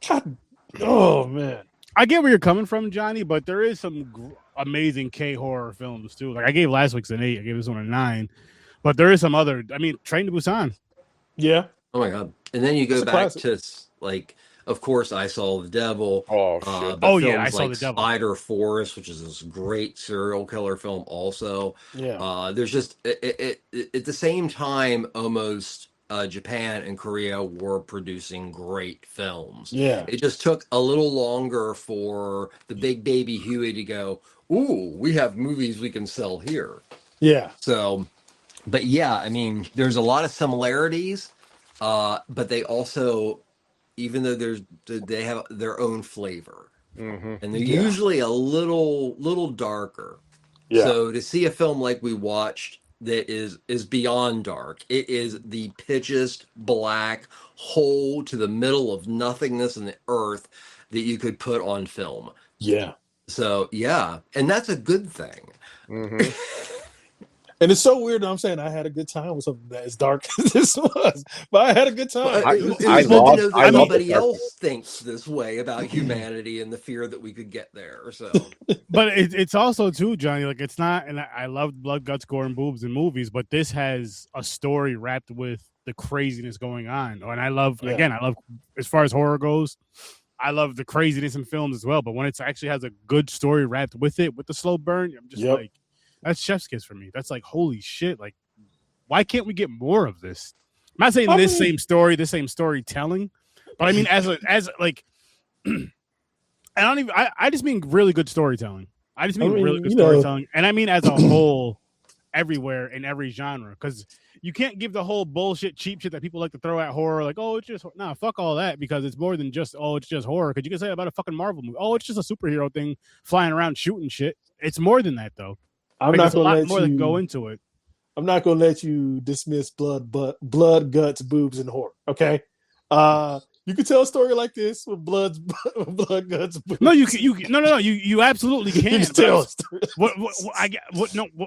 God, oh man, I get where you're coming from, Johnny, but there is some amazing K horror films too. Like I gave last week's an 8, I gave this one a 9, but there is some other. I mean, Train to Busan. Yeah. Oh my god! And then you go back to like, of course, I Saw the Devil. Oh shit! I Saw the Devil. Spider Forest, which is this great serial killer film. Also, there's just at the same time, almost Japan and Korea were producing great films. Yeah, it just took a little longer for the big baby Huey to go, ooh, we have movies we can sell here. Yeah. So, but yeah, I mean, there's a lot of similarities, but they also, even though they have their own flavor, and they're usually a little darker. Yeah. So to see a film like we watched that is beyond dark, it is the pitchiest black hole to the middle of nothingness in the earth that you could put on film. Yeah. So yeah, and that's a good thing. And it's so weird that I'm saying I had a good time with something that as dark as this was, but I had a good time. Everybody else thinks this way about humanity and the fear that we could get there. So, but it's also too, Johnny. Like it's not, and I love blood, guts, gore, and boobs in movies, but this has a story wrapped with the craziness going on. And I love, again, as far as horror goes, I love the craziness in films as well. But when it actually has a good story wrapped with it, with the slow burn, I'm just like. That's chef's kiss for me. That's like, holy shit. Like, why can't we get more of this? I'm not saying this same storytelling, but I mean, I just mean really good storytelling. I just mean really good storytelling, and I mean as a whole, everywhere in every genre, because you can't give the whole bullshit cheap shit that people like to throw at horror, like, oh, it's just fuck all that, because it's more than just it's just horror. Because you can say about a fucking Marvel movie, it's just a superhero thing flying around shooting shit. It's more than that though. I'm not going to let more that go into it. I'm not going to let you dismiss blood, guts, boobs, and horror. Okay, you can tell a story like this with blood, guts, boobs. No, you absolutely can. You can tell a story.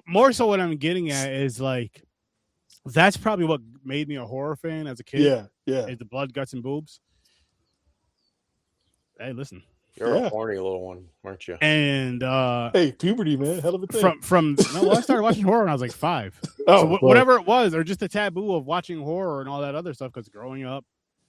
More so what I'm getting at is like, that's probably what made me a horror fan as a kid. Yeah. Is the blood, guts, and boobs. Hey, listen. You're a horny little one, weren't you? And hey, puberty, man, hell of a thing. I started watching horror when I was like 5. Whatever it was, or just the taboo of watching horror and all that other stuff. Because growing up,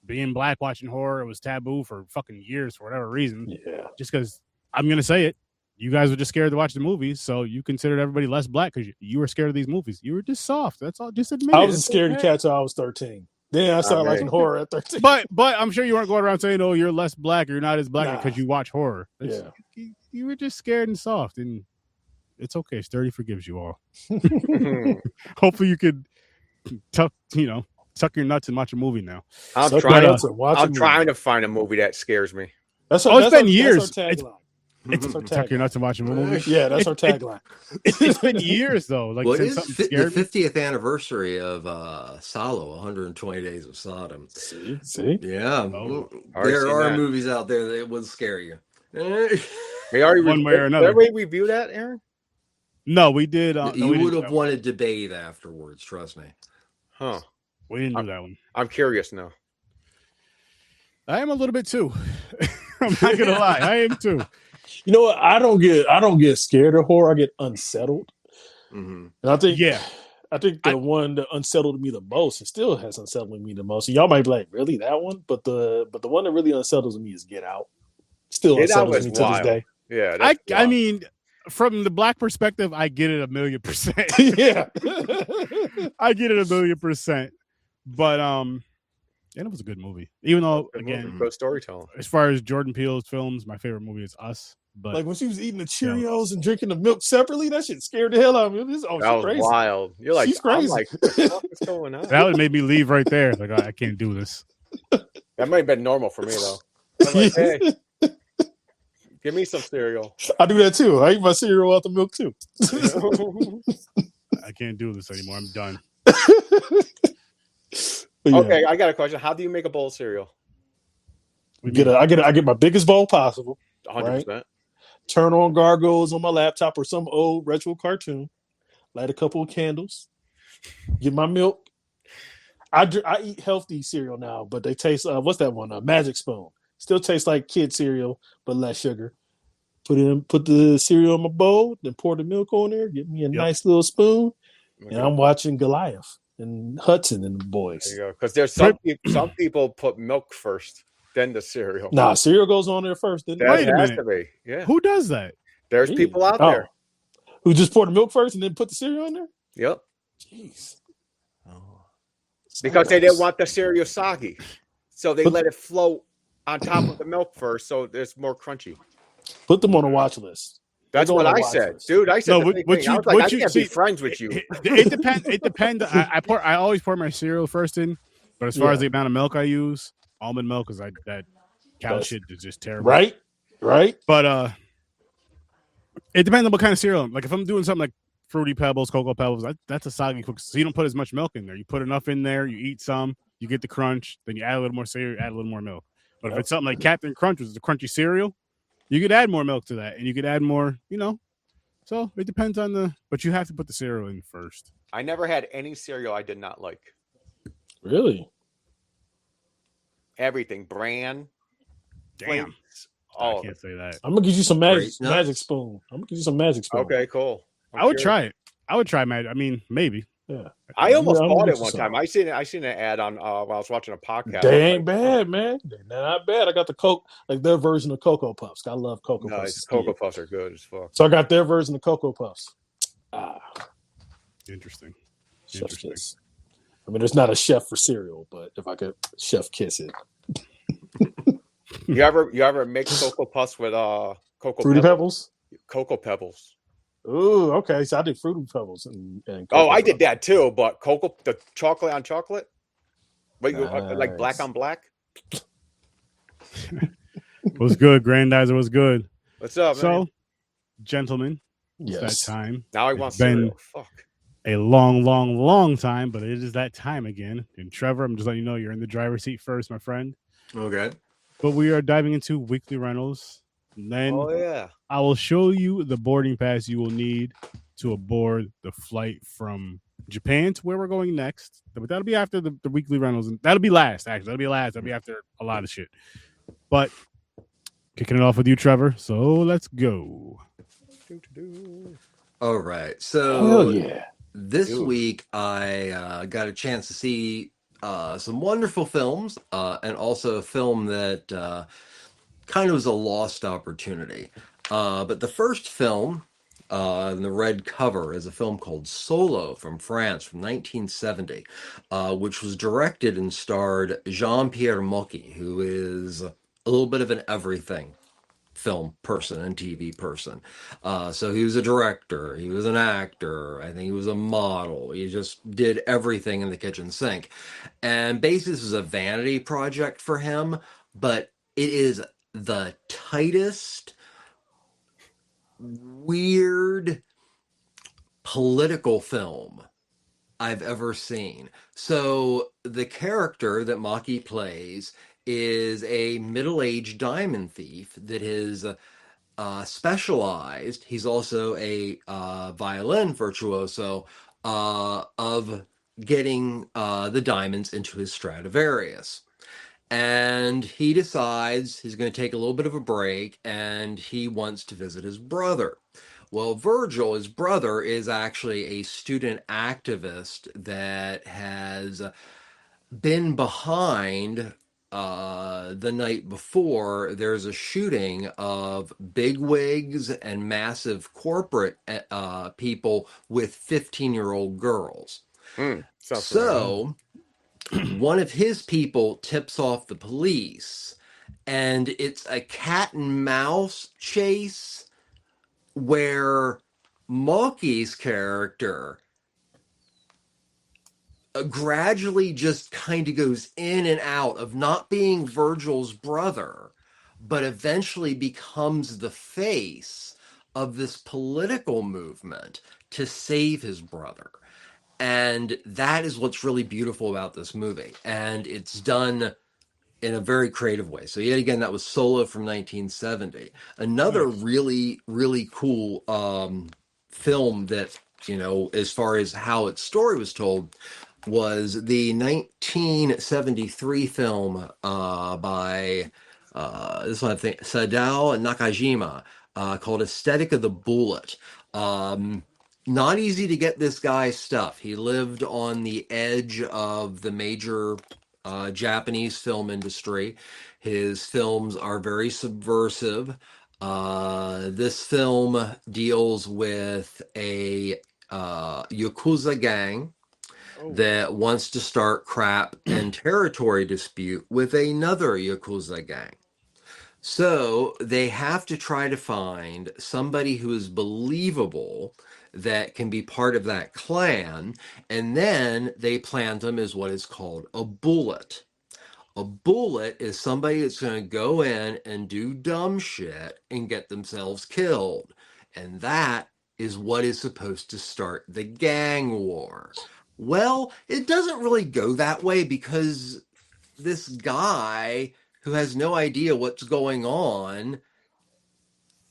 being black, watching horror, it was taboo for fucking years for whatever reason. Yeah. Just because I'm gonna say it, you guys were just scared to watch the movies, so you considered everybody less black because you were scared of these movies. You were just soft. That's all. Just admit it. I was scared to catch till I was 13. Then I started liking horror at 13. But I'm sure you weren't going around saying, "Oh, you're less black or you're not as black because you watch horror." You were just scared and soft, and it's okay. Sturdy forgives you all. Hopefully, you could tuck your nuts and watch a movie now. I'm trying to find a movie that scares me. It's been years. Tuck your nuts and watch a movie. Yeah, that's our tagline. It's been years though. Like, since something scared the 50th anniversary of Salo, 120 Days of Sodom. See? Yeah. There are movies out there that would scare you. We already one way or another. Did we review that, Aaron? No, we did. You would have wanted to bathe afterwards, trust me. Huh. We didn't do that one. I'm curious now. I am a little bit too. I'm not gonna lie, I am too. You know what? I don't get scared of horror. I get unsettled. Mm-hmm. And I think the one that unsettled me the most, and still has unsettled me the most. And y'all might be like, really, that one? But the one that really unsettles me is Get Out. Still unsettles me to this day. Yeah, I mean, from the black perspective, I get it 1,000,000%. Yeah, I get it 1,000,000%. But and it was a good movie. Even though, again, good storytelling. As far as Jordan Peele's films, my favorite movie is Us. But like when she was eating the Cheerios and drinking the milk separately, that shit scared the hell out of me. That was crazy. Wild. You're like, she's crazy. I'm like, what the fuck is going on? That would make me leave right there. Like, I can't do this. That might have been normal for me though. I'm like, hey, give me some cereal. I do that too. I eat my cereal out the milk too. I can't do this anymore. I'm done. Okay, I got a question. How do you make a bowl of cereal? I get my biggest bowl possible. 100%. Right? Turn on Gargoyles on my laptop or some old retro cartoon. Light a couple of candles. Get my milk. I eat healthy cereal now, but they taste what's that one? Magic Spoon. Still tastes like kid cereal, but less sugar. Put the cereal in my bowl, then pour the milk on there. Get me a nice little spoon, and I'm watching Goliath and Hudson and the boys. There you go. Because there's some people put milk first, then the cereal. Nah, cereal goes on there first. Wait a minute. Yeah. Who does that? There's people out there who just pour the milk first and then put the cereal in there. Yep. Jeez. Because they didn't want the cereal soggy, so they let it float on top of the milk first, so it's more crunchy. Put them on a watch list. That's what I said, dude. I said, I can't be friends with you. It depends. It depends. I always pour my cereal first in, but as far as the amount of milk I use, almond milk is that cow shit is just terrible. Right. But it depends on what kind of cereal. Like if I'm doing something like Fruity Pebbles, Cocoa Pebbles, that's a soggy cook. So you don't put as much milk in there. You put enough in there. You eat some. You get the crunch. Then you add a little more cereal. Add a little more milk. But if it's something like Captain Crunch, which is a crunchy cereal, you could add more milk to that, and you could add more, So it depends on but you have to put the cereal in first. I never had any cereal I did not like. Really? Everything. Bran. Damn. I can't say that. I'm gonna give you some magic spoon. I'm gonna give you some magic spoon. Okay, cool. I would try it. I would try magic. I mean, maybe. Yeah. I almost bought it one time. I seen an ad on while I was watching a podcast. They ain't bad, man. They're not bad. I got the Coke, like their version of Cocoa Puffs. I love Cocoa Puffs. Cocoa Puffs are good as fuck. So I got their version of Cocoa Puffs. Interesting. Kiss. I mean, there's not a chef for cereal, but if I could chef kiss it. You ever mix Cocoa Puffs with Cocoa Fruity Pebbles? Cocoa Pebbles. Ooh, okay. So I did Fruity Pebbles and Oh, Cocoa I did Pebbles. that too, but the chocolate on chocolate, but like black Nice. on black. Was good, Grandizer was good. What's up, man? So, gentlemen, it's that Yes. time. Now I It's want been cereal. Fuck. a long time, but it is that time again. And Trevor, I'm just letting you know you're in the driver's seat first, my friend. Okay. But we are diving into weekly rentals. And then Oh yeah. I will show you the boarding pass you will need to aboard the flight from Japan to where we're going next. But that'll be after the weekly rentals. And that'll be last, actually. That'll be last. That'll be after a lot of shit. But kicking it off with you, Trevor. So let's go. All right. Hell So yeah. this Dude. week I got a chance to see some wonderful films and also a film that kind of was a lost opportunity. But the first film in the red cover is a film called Solo from France from 1970, which was directed and starred Jean-Pierre Mocky, who is a little bit of an everything film person and TV person. So he was a director, he was an actor, I think he was a model. He just did everything in the kitchen sink. And basically, this was a vanity project for him, but it is the tightest, weird political film I've ever seen. So the character that Maki plays is a middle-aged diamond thief that is specialized. He's also a violin virtuoso of getting the diamonds into his Stradivarius. And he decides he's going to take a little bit of a break and he wants to visit his brother. Well, Virgil, his brother, is actually a student activist that has been behind the night before. There's a shooting of bigwigs and massive corporate people with 15-year-old girls. Sounds familiar. So one of his people tips off the police, and it's a cat and mouse chase where Moki's character gradually just kind of goes in and out of not being Virgil's brother, but eventually becomes the face of this political movement to save his brother. And that is what's really beautiful about this movie. And it's done in a very creative way. So yet again, that was Solo from 1970. Another really, really cool film that, you know, as far as how its story was told, was the 1973 film by this one I think Sadao Nakajima called Aesthetic of the Bullet. Not easy to get this guy's stuff. He lived on the edge of the major Japanese film industry. His films are very subversive. This film deals with a Yakuza gang that wants to start crap and territory dispute with another Yakuza gang. So they have to try to find somebody who is believable that can be part of that clan, and then they plant them as what is called a bullet. A bullet is somebody that's going to go in and do dumb shit and get themselves killed. And that is what is supposed to start the gang war. Well, it doesn't really go that way because this guy who has no idea what's going on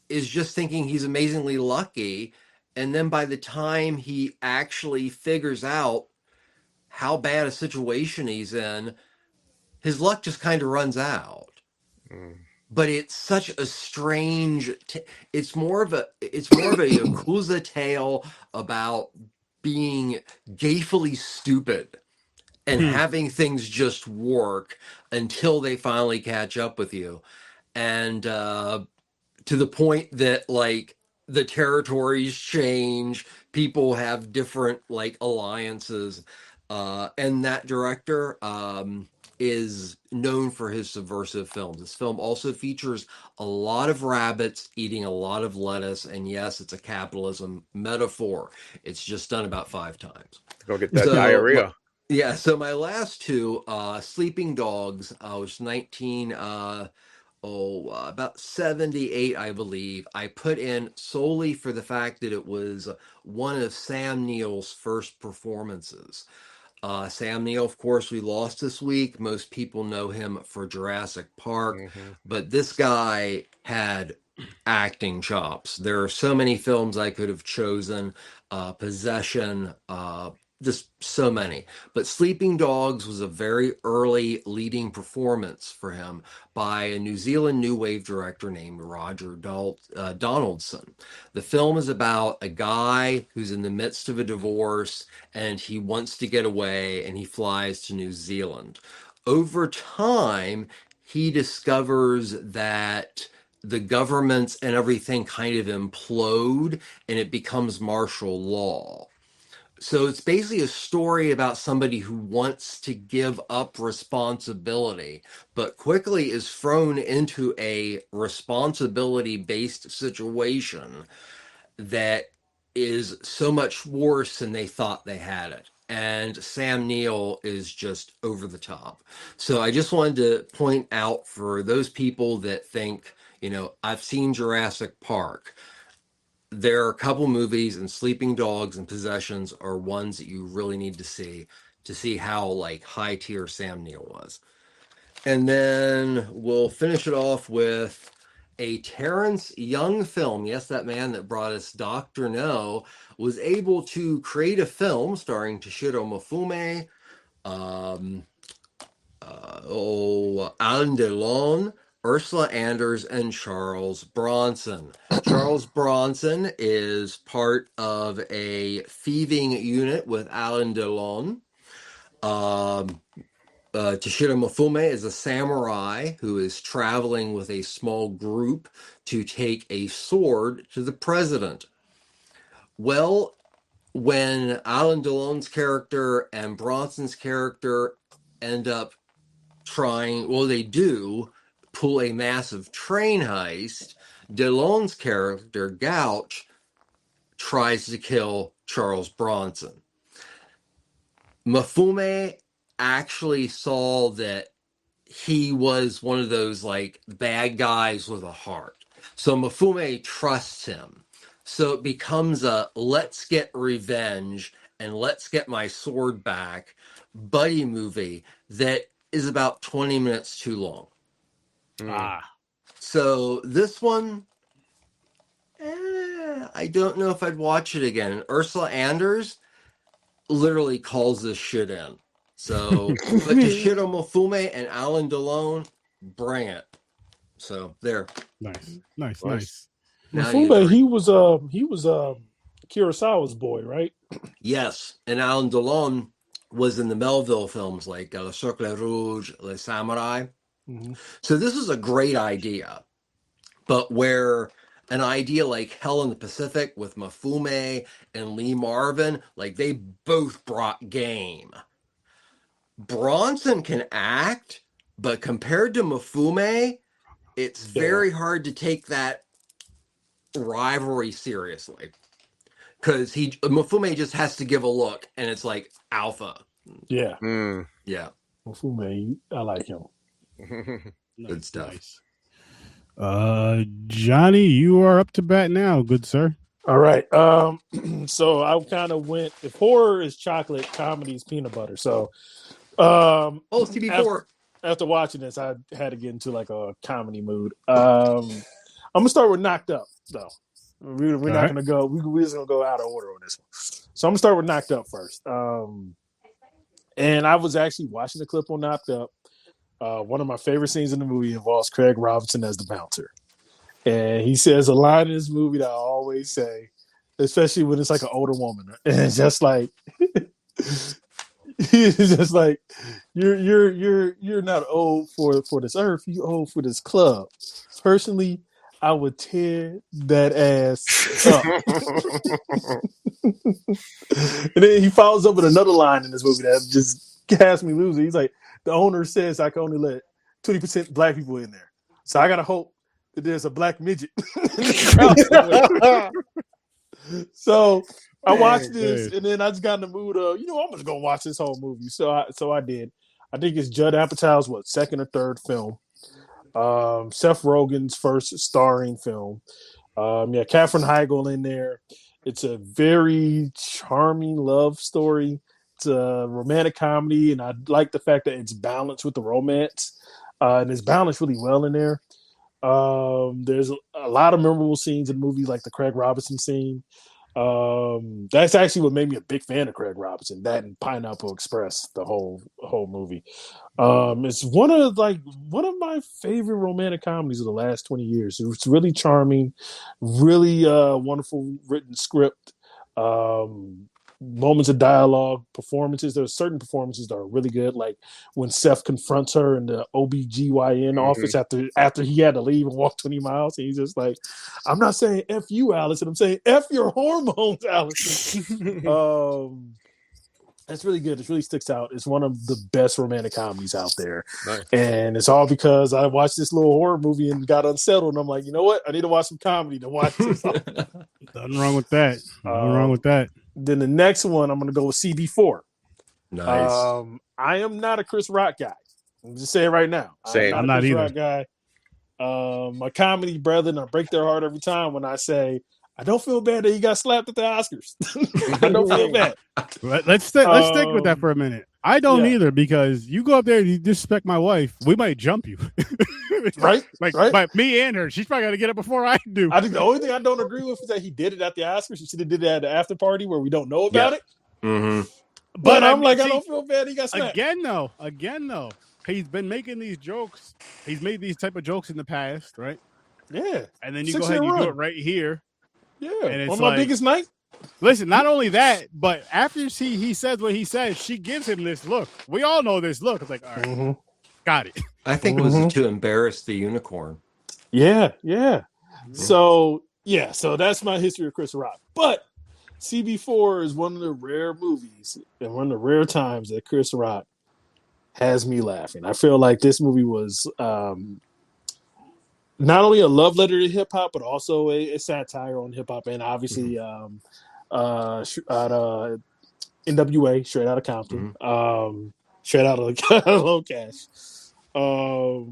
is just thinking he's amazingly lucky. And then by the time he actually figures out how bad a situation he's in, his luck just kind of runs out. But it's such a strange it's more of a Yakuza tale about being gayfully stupid and having things just work until they finally catch up with you. And to the point that, like, the territories change, people have different, like, alliances. And that director, is known for his subversive films. This film also features a lot of rabbits eating a lot of lettuce, and yes, it's a capitalism metaphor. It's just done about 5 times. Go get that diarrhea. Yeah, so my last two, Sleeping Dogs, was about 78, I believe. I put in solely for the fact that it was one of Sam Neill's first performances. Sam Neill, of course, we lost this week. Most people know him for Jurassic Park, but this guy had acting chops. There are so many films I could have chosen. Possession, just so many. But Sleeping Dogs was a very early leading performance for him by a New Zealand New Wave director named Roger Donaldson. The film is about a guy who's in the midst of a divorce and he wants to get away and he flies to New Zealand. Over time, he discovers that the governments and everything kind of implode and it becomes martial law. So it's basically a story about somebody who wants to give up responsibility, but quickly is thrown into a responsibility-based situation that is so much worse than they thought they had it. And Sam Neill is just over the top. So I just wanted to point out for those people that think, I've seen Jurassic Park. There are a couple movies, and Sleeping Dogs and Possessions are ones that you really need to see how high tier Sam Neill was. And then we'll finish it off with a Terrence Young film. Yes, that man that brought us Dr. No was able to create a film starring Toshiro Mifune, Alain Delon, Ursula Anders, and Charles Bronson. Charles Bronson is part of a thieving unit with Alain Delon. Toshiro Mifune is a samurai who is traveling with a small group to take a sword to the president. Well, when Alain Delon's character and Bronson's character end up they do pull a massive train heist, Delon's character, Gouch, tries to kill Charles Bronson. Mifune actually saw that he was one of those bad guys with a heart. So Mifune trusts him. So it becomes a let's get revenge and let's get my sword back buddy movie that is about 20 minutes too long. So this one, I don't know if I'd watch it again. And Ursula Anders literally calls this shit in. So, but Toshiro Mifune and Alain Delon, bring it. So there. Nice. Mifune, he was Kurosawa's boy, right? Yes, and Alain Delon was in the Melville films like Le Cercle Rouge, Le Samurai. Mm-hmm. So this is a great idea, but where an idea like Hell in the Pacific with Mifune and Lee Marvin, they both brought game. Bronson can act, but compared to Mifune, it's very hard to take that rivalry seriously. Because Mifune just has to give a look, and it's like alpha. Yeah. Yeah. Mifune, I like him. Good stuff. Nice. Johnny, you are up to bat now, good sir. All right. So I kind of went. If horror is chocolate, comedy is peanut butter. So, it's TB4. After watching this, I had to get into a comedy mood. I'm gonna start with Knocked Up, though. We're not gonna go. We're just gonna go out of order on this one. So I'm gonna start with Knocked Up first. And I was actually watching the clip on Knocked Up. One of my favorite scenes in the movie involves Craig Robinson as the bouncer, and he says a line in this movie that I always say, especially when it's an older woman, and it's just he's just you're not old for this earth, you old for this club. Personally, I would tear that ass up. And then he follows up with another line in this movie that just has me losing. He's like, the owner says I can only let 20% black people in there. So I gotta hope that there's a black midget in the crowd somewhere. So I watched this, and then I just got in the mood of, I'm just gonna watch this whole movie. So I did. I think it's Judd Apatow's second or third film. Seth Rogen's first starring film. Katherine Heigl in there. It's a very charming love story. It's a romantic comedy, and I like the fact that it's balanced with the romance, and it's balanced really well in there. There's a lot of memorable scenes in the movie, like the Craig Robinson scene. That's actually what made me a big fan of Craig Robinson. That and Pineapple Express, the whole movie. It's one of my favorite romantic comedies of the last 20 years. It's really charming, really wonderful written script, moments of dialogue, performances. There's certain performances that are really good, like when Seth confronts her in the OBGYN office after he had to leave and walk 20 miles. And he's just like, I'm not saying F you, Allison. I'm saying F your hormones, Allison. That's really good. It really sticks out. It's one of the best romantic comedies out there. Nice. And it's all because I watched this little horror movie and got unsettled. And I'm like, you know what? I need to watch some comedy to watch this. Nothing wrong with that. Nothing wrong with that. Then the next one, I'm going to go with CB4. Nice. I am not a Chris Rock guy. I'm just saying right now. Same. I'm not a Chris Rock guy. My comedy brethren, I break their heart every time when I say, I don't feel bad that he got slapped at the Oscars. I don't feel bad. Let's stick with that for a minute. I don't either, because you go up there and you disrespect my wife, we might jump you. Right? Like me and her. She's probably got to get up before I do. I think the only thing I don't agree with is that he did it at the Oscars. He should have did it at the after party where we don't know about it. Mm-hmm. But I'm like, I don't feel bad he got slapped. Again, though, he's been making these jokes. He's made these type of jokes in the past, right? Yeah. And then you go ahead and you do it right here. Yeah. And it's on my biggest night. Listen, not only that, but after he says what he says, she gives him this look. We all know this look. It's like, all right, got it. I think it was to embarrass the unicorn. Yeah. So that's my history of Chris Rock. But CB4 is one of the rare movies and one of the rare times that Chris Rock has me laughing. I feel like this movie was not only a love letter to hip hop, but also a satire on hip hop, and obviously NWA, Straight Outta Compton, Straight Outta Low Cash. I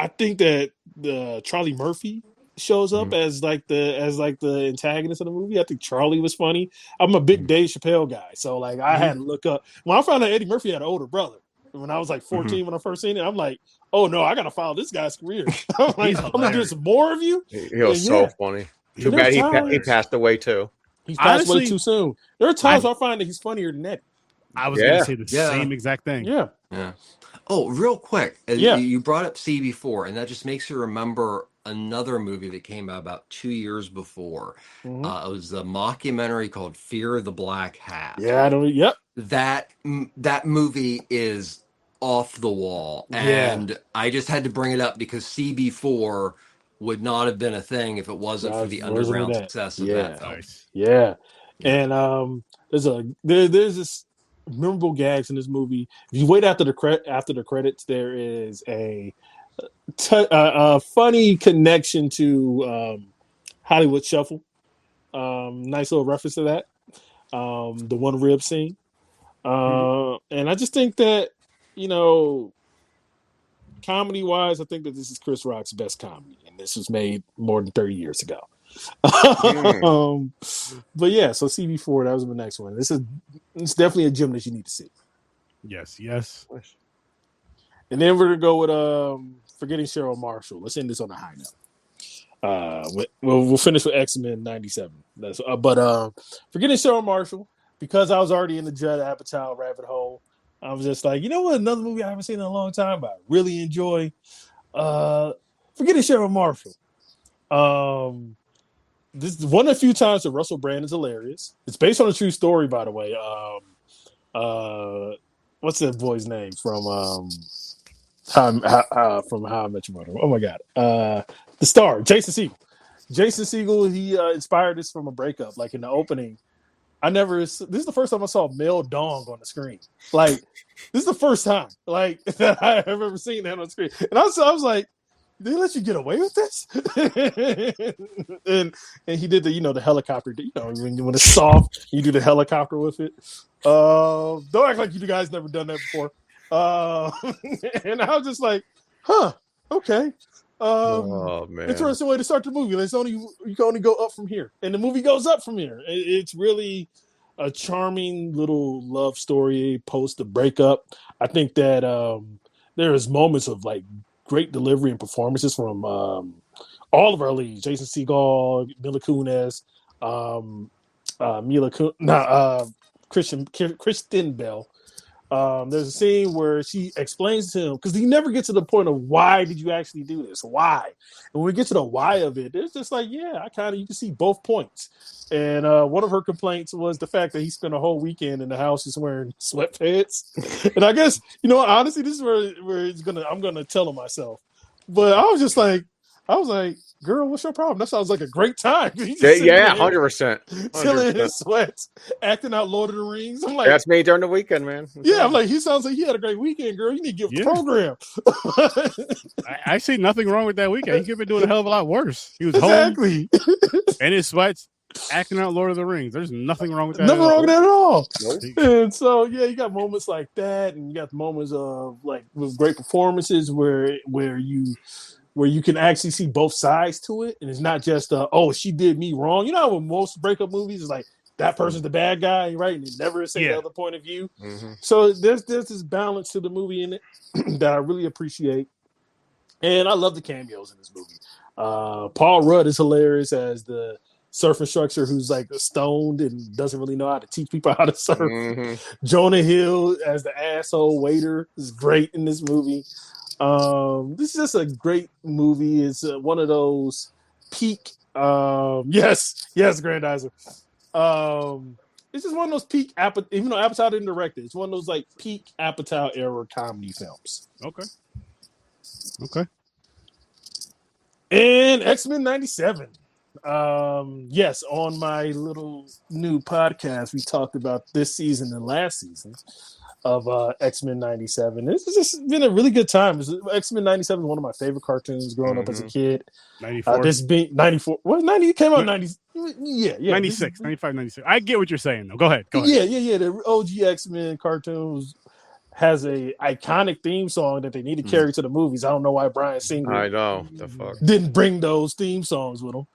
think that the Charlie Murphy shows up as the antagonist of the movie. I think Charlie was funny. I'm a big Dave Chappelle guy, so like I had to look up when I found out Eddie Murphy had an older brother. When I was like 14, when I first seen it, I'm like, oh no, I gotta follow this guy's career. I'm like, I'm gonna do some more of you. He was so funny. Too bad he passed away too. He passed away too soon. There are times I find that he's funnier than Eddie. I was gonna say the same exact thing. Yeah. Oh, real quick. You brought up CB4, and that just makes you remember another movie that came out about 2 years before. It was a mockumentary called Fear of the Black Hat. Yeah, I don't. Yep. That movie is off the wall, and I just had to bring it up because CB4 would not have been a thing if it wasn't for the underground success of that film. Yeah. And there's this memorable gags in this movie. If you wait after the credits, there is a funny connection to Hollywood Shuffle. Nice little reference to that. The one rib scene. And I just think that, comedy wise, I think that this is Chris Rock's best comedy, and this was made more than 30 years ago. But yeah, so CB4, that was the next one. It's definitely a gem that you need to see. Yes. And then we're gonna go with Forgetting Cheryl Marshall. Let's end this on a high note. We'll finish with X-Men '97. But Forgetting Cheryl Marshall, because I was already in the Judd Apatow rabbit hole, I was just like, you know what? Another movie I haven't seen in a long time, but I really enjoy. Forgetting Cheryl Marshall. This is one of the few times that Russell Brand is hilarious. It's based on a true story, by the way. What's that boy's name from How I Met Your Mother? Oh my God, the star Jason Segel. Jason Segel, he inspired this from a breakup. Like in the opening, This is the first time I saw male dong on the screen. Like, this is the first time like that I've ever seen that on the screen. And I was like, they let you get away with this? and he did the helicopter. When it's soft, you do the helicopter with it. Don't act like you guys never done that before. And I was just like, huh, okay. Oh man, interesting way to start the movie. You can only go up from here, and the movie goes up from here. It's really a charming little love story post the breakup. I think that there's moments of like great delivery and performances from all of our leads: Jason Segel, Mila Kunis, Kristen Bell. There's a scene where she explains to him, because he never gets to the point of why did you actually do this? Why? And when we get to the why of it, it's just like, yeah, you can see both points. And one of her complaints was the fact that he spent a whole weekend in the house just wearing sweatpants. And I guess, honestly, this is where I'm gonna tell him myself. But I was like, girl, what's your problem? That sounds like a great time. 100%. Chilling in his sweats, acting out Lord of the Rings. I'm like, that's me during the weekend, man. I'm like, he sounds like he had a great weekend, girl. You need to give the program. I see nothing wrong with that weekend. He could have been doing a hell of a lot worse. He was exactly home in his sweats, acting out Lord of the Rings. There's nothing wrong with that. Nothing wrong with that at all. Nope. And so, you got moments like that, and you got moments of like with great performances where you can actually see both sides to it, and it's not just she did me wrong. You know how with most breakup movies is like that person's the bad guy, right? And they never say the other point of view. Mm-hmm. So there's this balance to the movie in it that I really appreciate, and I love the cameos in this movie. Paul Rudd is hilarious as the surf instructor who's like stoned and doesn't really know how to teach people how to surf. Mm-hmm. Jonah Hill as the asshole waiter is great in this movie. This is just a great movie. It's one of those peak. Yes, Grandizer. It's just one of those peak. Even though Apatow didn't direct it, it's one of those like peak Apatow era comedy films. Okay. And X-Men '97. Yes, on my little new podcast, we talked about this season and last season of X-Men '97. This has just been a really good time. X-Men '97 is one of my favorite cartoons growing up as a kid. 94. This being 94. What 90 came out 90? Yeah. 96, 95, 96. I get what you're saying though. Go ahead. Yeah. The OG X-Men cartoons has a iconic theme song that they need to carry to the movies. I don't know why Bryan Singer I know the fuck didn't bring those theme songs with him.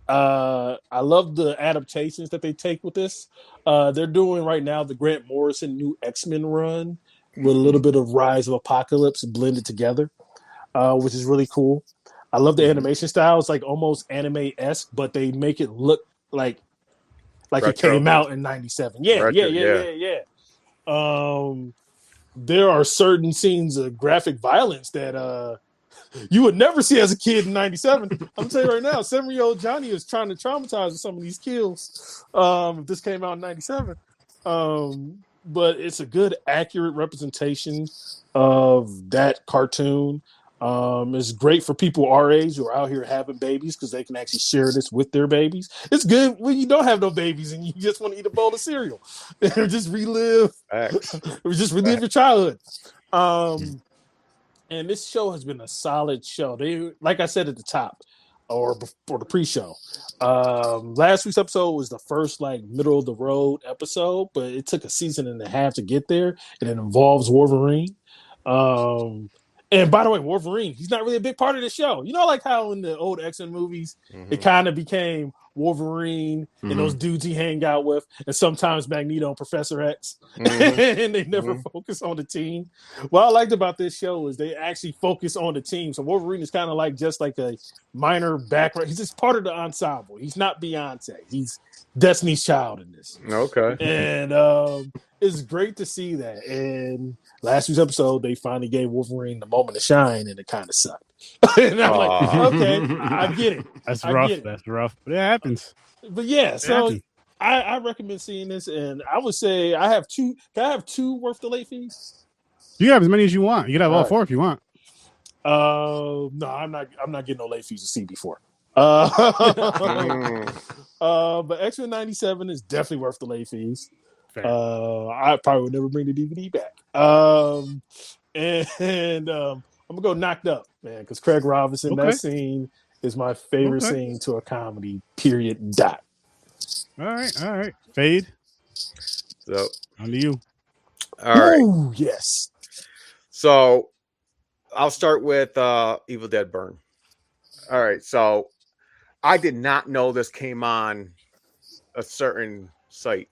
I love the adaptations that they take with this. They're doing right now the Grant Morrison new X-Men run with a little bit of Rise of Apocalypse blended together, which is really cool. I love the animation style. It's like almost anime-esque, but they make it look like retro. It came out in '97. Yeah. There are certain scenes of graphic violence that you would never see as a kid in '97. I'm telling you right now, 7-year-old Johnny is trying to traumatize with some of these kills. If this came out in '97, but it's a good, accurate representation of that cartoon. It's great for people our age who are out here having babies because they can actually share this with their babies. It's good when you don't have no babies and you just want to eat a bowl of cereal or just relive your childhood. And this show has been a solid show. They, like I said at the top, or before the pre-show, last week's episode was the first like middle of the road episode, but it took a season and a half to get there, and it involves Wolverine. And by the way, Wolverine, he's not really a big part of the show. You know, like how in the old X-Men movies, it kind of became Wolverine and those dudes he hang out with, and sometimes Magneto and Professor X, and they never focus on the team. What I liked about this show is they actually focus on the team. So Wolverine is kind of like just like a minor background. He's just part of the ensemble. He's not Beyonce. He's Destiny's Child in this. Okay. And it's great to see that. And last week's episode, they finally gave Wolverine the moment to shine, and it kind of sucked. And I'm like, okay, I get it. That's rough. That's rough. But it happens. But yeah, so I recommend seeing this, and I would say I have two. Can I have two worth the late fees? You have as many as you want. You can have all four if you want. No, I'm not getting no late fees to see before. But X-Men 97 is definitely worth the late fees. I probably would never bring the DVD back. I'm gonna go Knocked Up, man, because Craig Robinson, that scene is my favorite scene to a comedy. Period. Dot. All right. Fade. So on to you. All right. Ooh, yes. So I'll start with Evil Dead Burn. All right. So I did not know this came on a certain site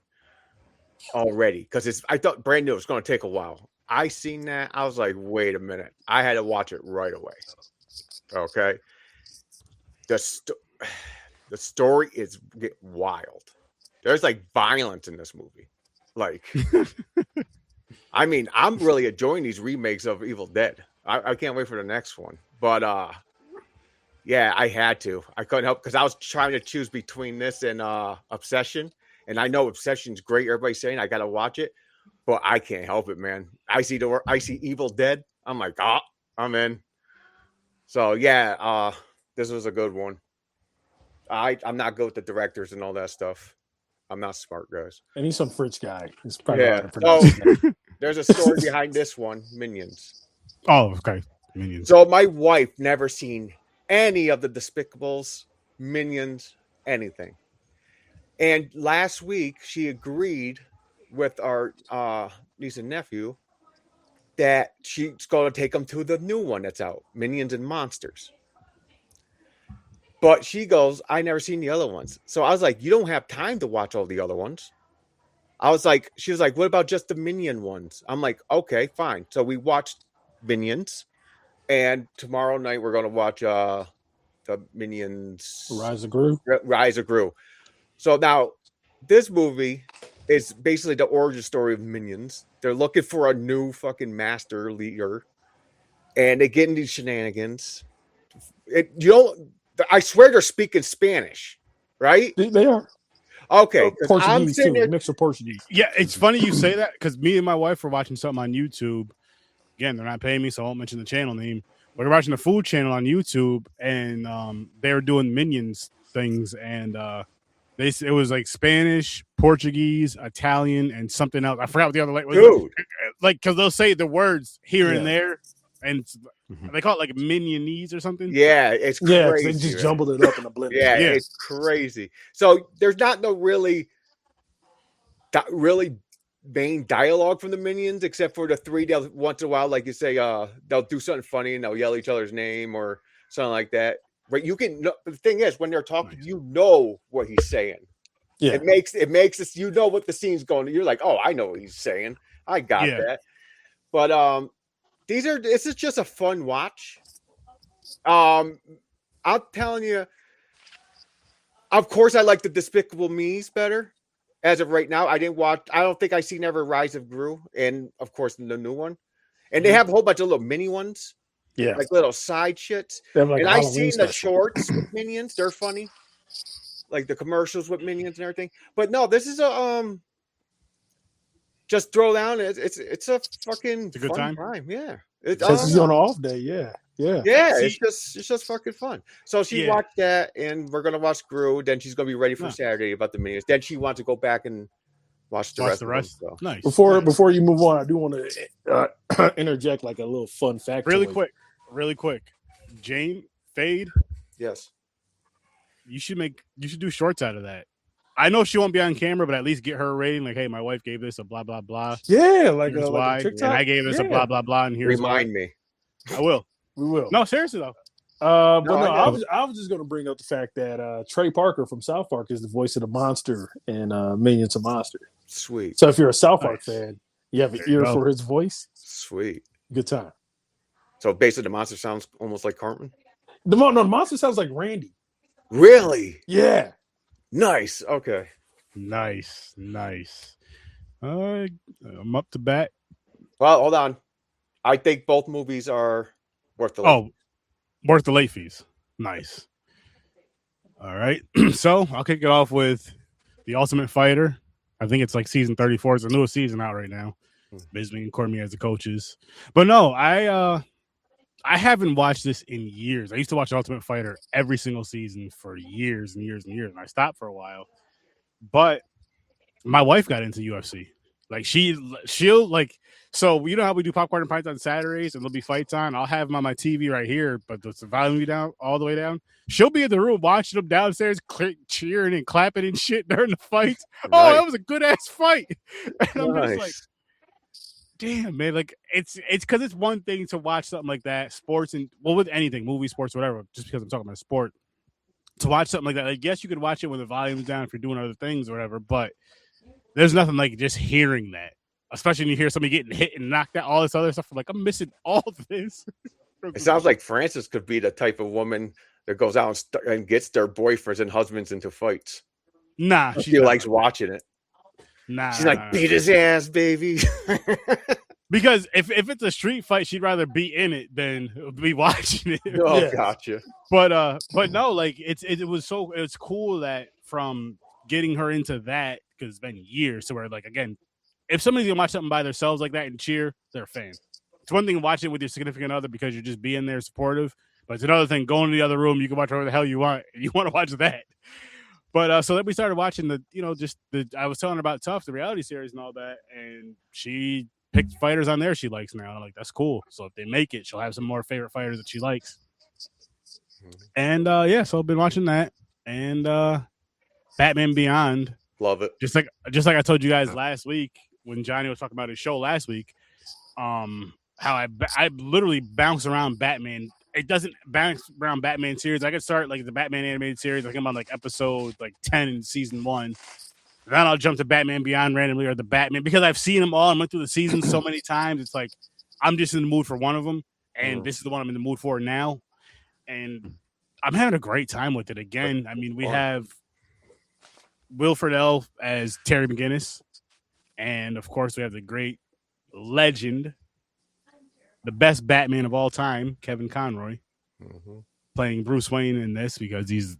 already because I thought brand new. It was going to take a while. I seen that. I was like, wait a minute. I had to watch it right away. Okay. The story is wild. There's like violence in this movie. Like, I mean, I'm really enjoying these remakes of Evil Dead. I can't wait for the next one. But yeah, I had to. I couldn't help because I was trying to choose between this and Obsession. And I know Obsession's great. Everybody's saying I gotta watch it, but I can't help it, man. I see Evil Dead. I'm like, I'm in. So yeah, this was a good one. I'm not good with the directors and all that stuff. I'm not smart, guys. And he's some French guy. It's probably there's a story behind this one, Minions. Oh, okay. Minions. So my wife never seen any of the Despicables, Minions, anything. And last week she agreed with our niece and nephew that she's going to take them to the new one that's out, Minions and Monsters. But she goes, I never seen the other ones. So I was like, you don't have time to watch all the other ones. She was like, what about just the Minion ones? I'm like, okay, fine. So we watched Minions. And tomorrow night we're going to watch the Minions. Rise of Gru. So now this movie is basically the origin story of Minions. They're looking for a new fucking master leader. And they get into these shenanigans. I swear they're speaking Spanish, right? They are. Okay. Portuguese too, mixed with Portuguese. Yeah, it's funny you say that because me and my wife were watching something on YouTube. Again, they're not paying me, so I won't mention the channel name. But we're watching the food channel on YouTube, and they were doing Minions things, and it was like Spanish, Portuguese, Italian, and something else. I forgot what the other language was. Dude. Like, because they'll say the words here and there, and they call it like Minionese or something. Yeah, it's crazy. Yeah, they just jumbled it up in a blender. Yeah, it's crazy. So there's not no really main dialogue from the Minions except for the three. They'll once in a while, like you say, they'll do something funny and they'll yell each other's name or something like that. But the thing is, when they're talking, you know what he's saying. Yeah, it makes this. You know what the scene's going. You're like, oh, I know what he's saying. I got that. But this is just a fun watch. I'm telling you, of course, I like the Despicable Me's better. As of right now, I don't think I seen ever Rise of Gru, and of course the new one. And they have a whole bunch of little mini ones. Yeah. Like little side shits. Like and I've seen the shorts with Minions. They're funny. Like the commercials with Minions and everything. But no, this is a just throw down. It's a fucking good time. Yeah. It's on an off day, yeah. It's just fucking fun. So she watched that, and we're gonna watch Gru. Then she's gonna be ready for Saturday about the Minions. Then she wants to go back and watch the rest. Of them, so. Nice. Before you move on, I do want to interject like a little fun fact. Really quick. Jane, Fade. Yes. You should do shorts out of that. I know she won't be on camera, but at least get her rating. Like, hey, my wife gave this a blah blah blah. Yeah, here's why, and I gave this a blah blah blah, and here's remind me. I will. We will. No, seriously though. I was just going to bring up the fact that Trey Parker from South Park is the voice of the monster in Minions of Monster. Sweet. So if you're a South Park fan, you have an ear for his voice. Sweet. Good time. So basically, the monster sounds almost like Cartman. The monster sounds like Randy. Really? Yeah. Nice. Okay. Nice. I'm up to bat. Well, hold on. I think both movies are worth the late fees. Nice. All right. So I'll kick it off with The Ultimate Fighter. I think it's like season 34. It's the newest season out right now. Bisbee and Cormier as the coaches. But no, I haven't watched this in years. I used to watch Ultimate Fighter every single season for years and years and years, and I stopped for a while. But my wife got into UFC. Like she'll like, so you know how we do popcorn and pints on Saturdays and there'll be fights on. I'll have them on my TV right here, but the volume down all the way down. She'll be in the room watching them downstairs, cheering and clapping and shit during the fights. Nice. Oh, that was a good ass fight. And I'm Nice. just like, damn, man. Like it's because it's one thing to watch something like that, sports and with anything, movie, sports, whatever. Just because I'm talking about sport, to watch something like that. Like, yes, you could watch it when the volume's down if you're doing other things or whatever, but there's nothing like just hearing that, especially when you hear somebody getting hit and knocked out, all this other stuff. I'm like, I'm missing all of this. It sounds like Frances could be the type of woman that goes out and gets their boyfriends and husbands into fights. Nah, she likes watching it. Nah, she's like, beat his ass, baby. Because if it's a street fight, she'd rather be in it than be watching it. Oh, yeah. Gotcha. But no, like it's cool that from getting her into that, because it's been years, so where like again, if somebody's gonna watch something by themselves like that and cheer, they're a fan. It's one thing watching it with your significant other because you're just being there supportive, but it's another thing going to the other room. You can watch whatever the hell you want. You want to watch that. But so then we started watching I was telling her about Tough, the reality series and all that, and she picked fighters on there she likes now. And I'm like, that's cool. So if they make it, she'll have some more favorite fighters that she likes. And so I've been watching that and Batman Beyond. Love it. Just like I told you guys last week when Johnny was talking about his show last week, how I literally bounce around Batman. It doesn't bounce around Batman series. I could start like the Batman animated series. Like I'm on like episode like 10 in season 1. Then I'll jump to Batman Beyond randomly or the Batman because I've seen them all and went through the seasons so many times. It's like I'm just in the mood for one of them, and this is the one I'm in the mood for now. And I'm having a great time with it again. I mean, we have Will Friedle as Terry McGinnis, and of course we have the great legend, the best Batman of all time, Kevin Conroy, playing Bruce Wayne in this because he's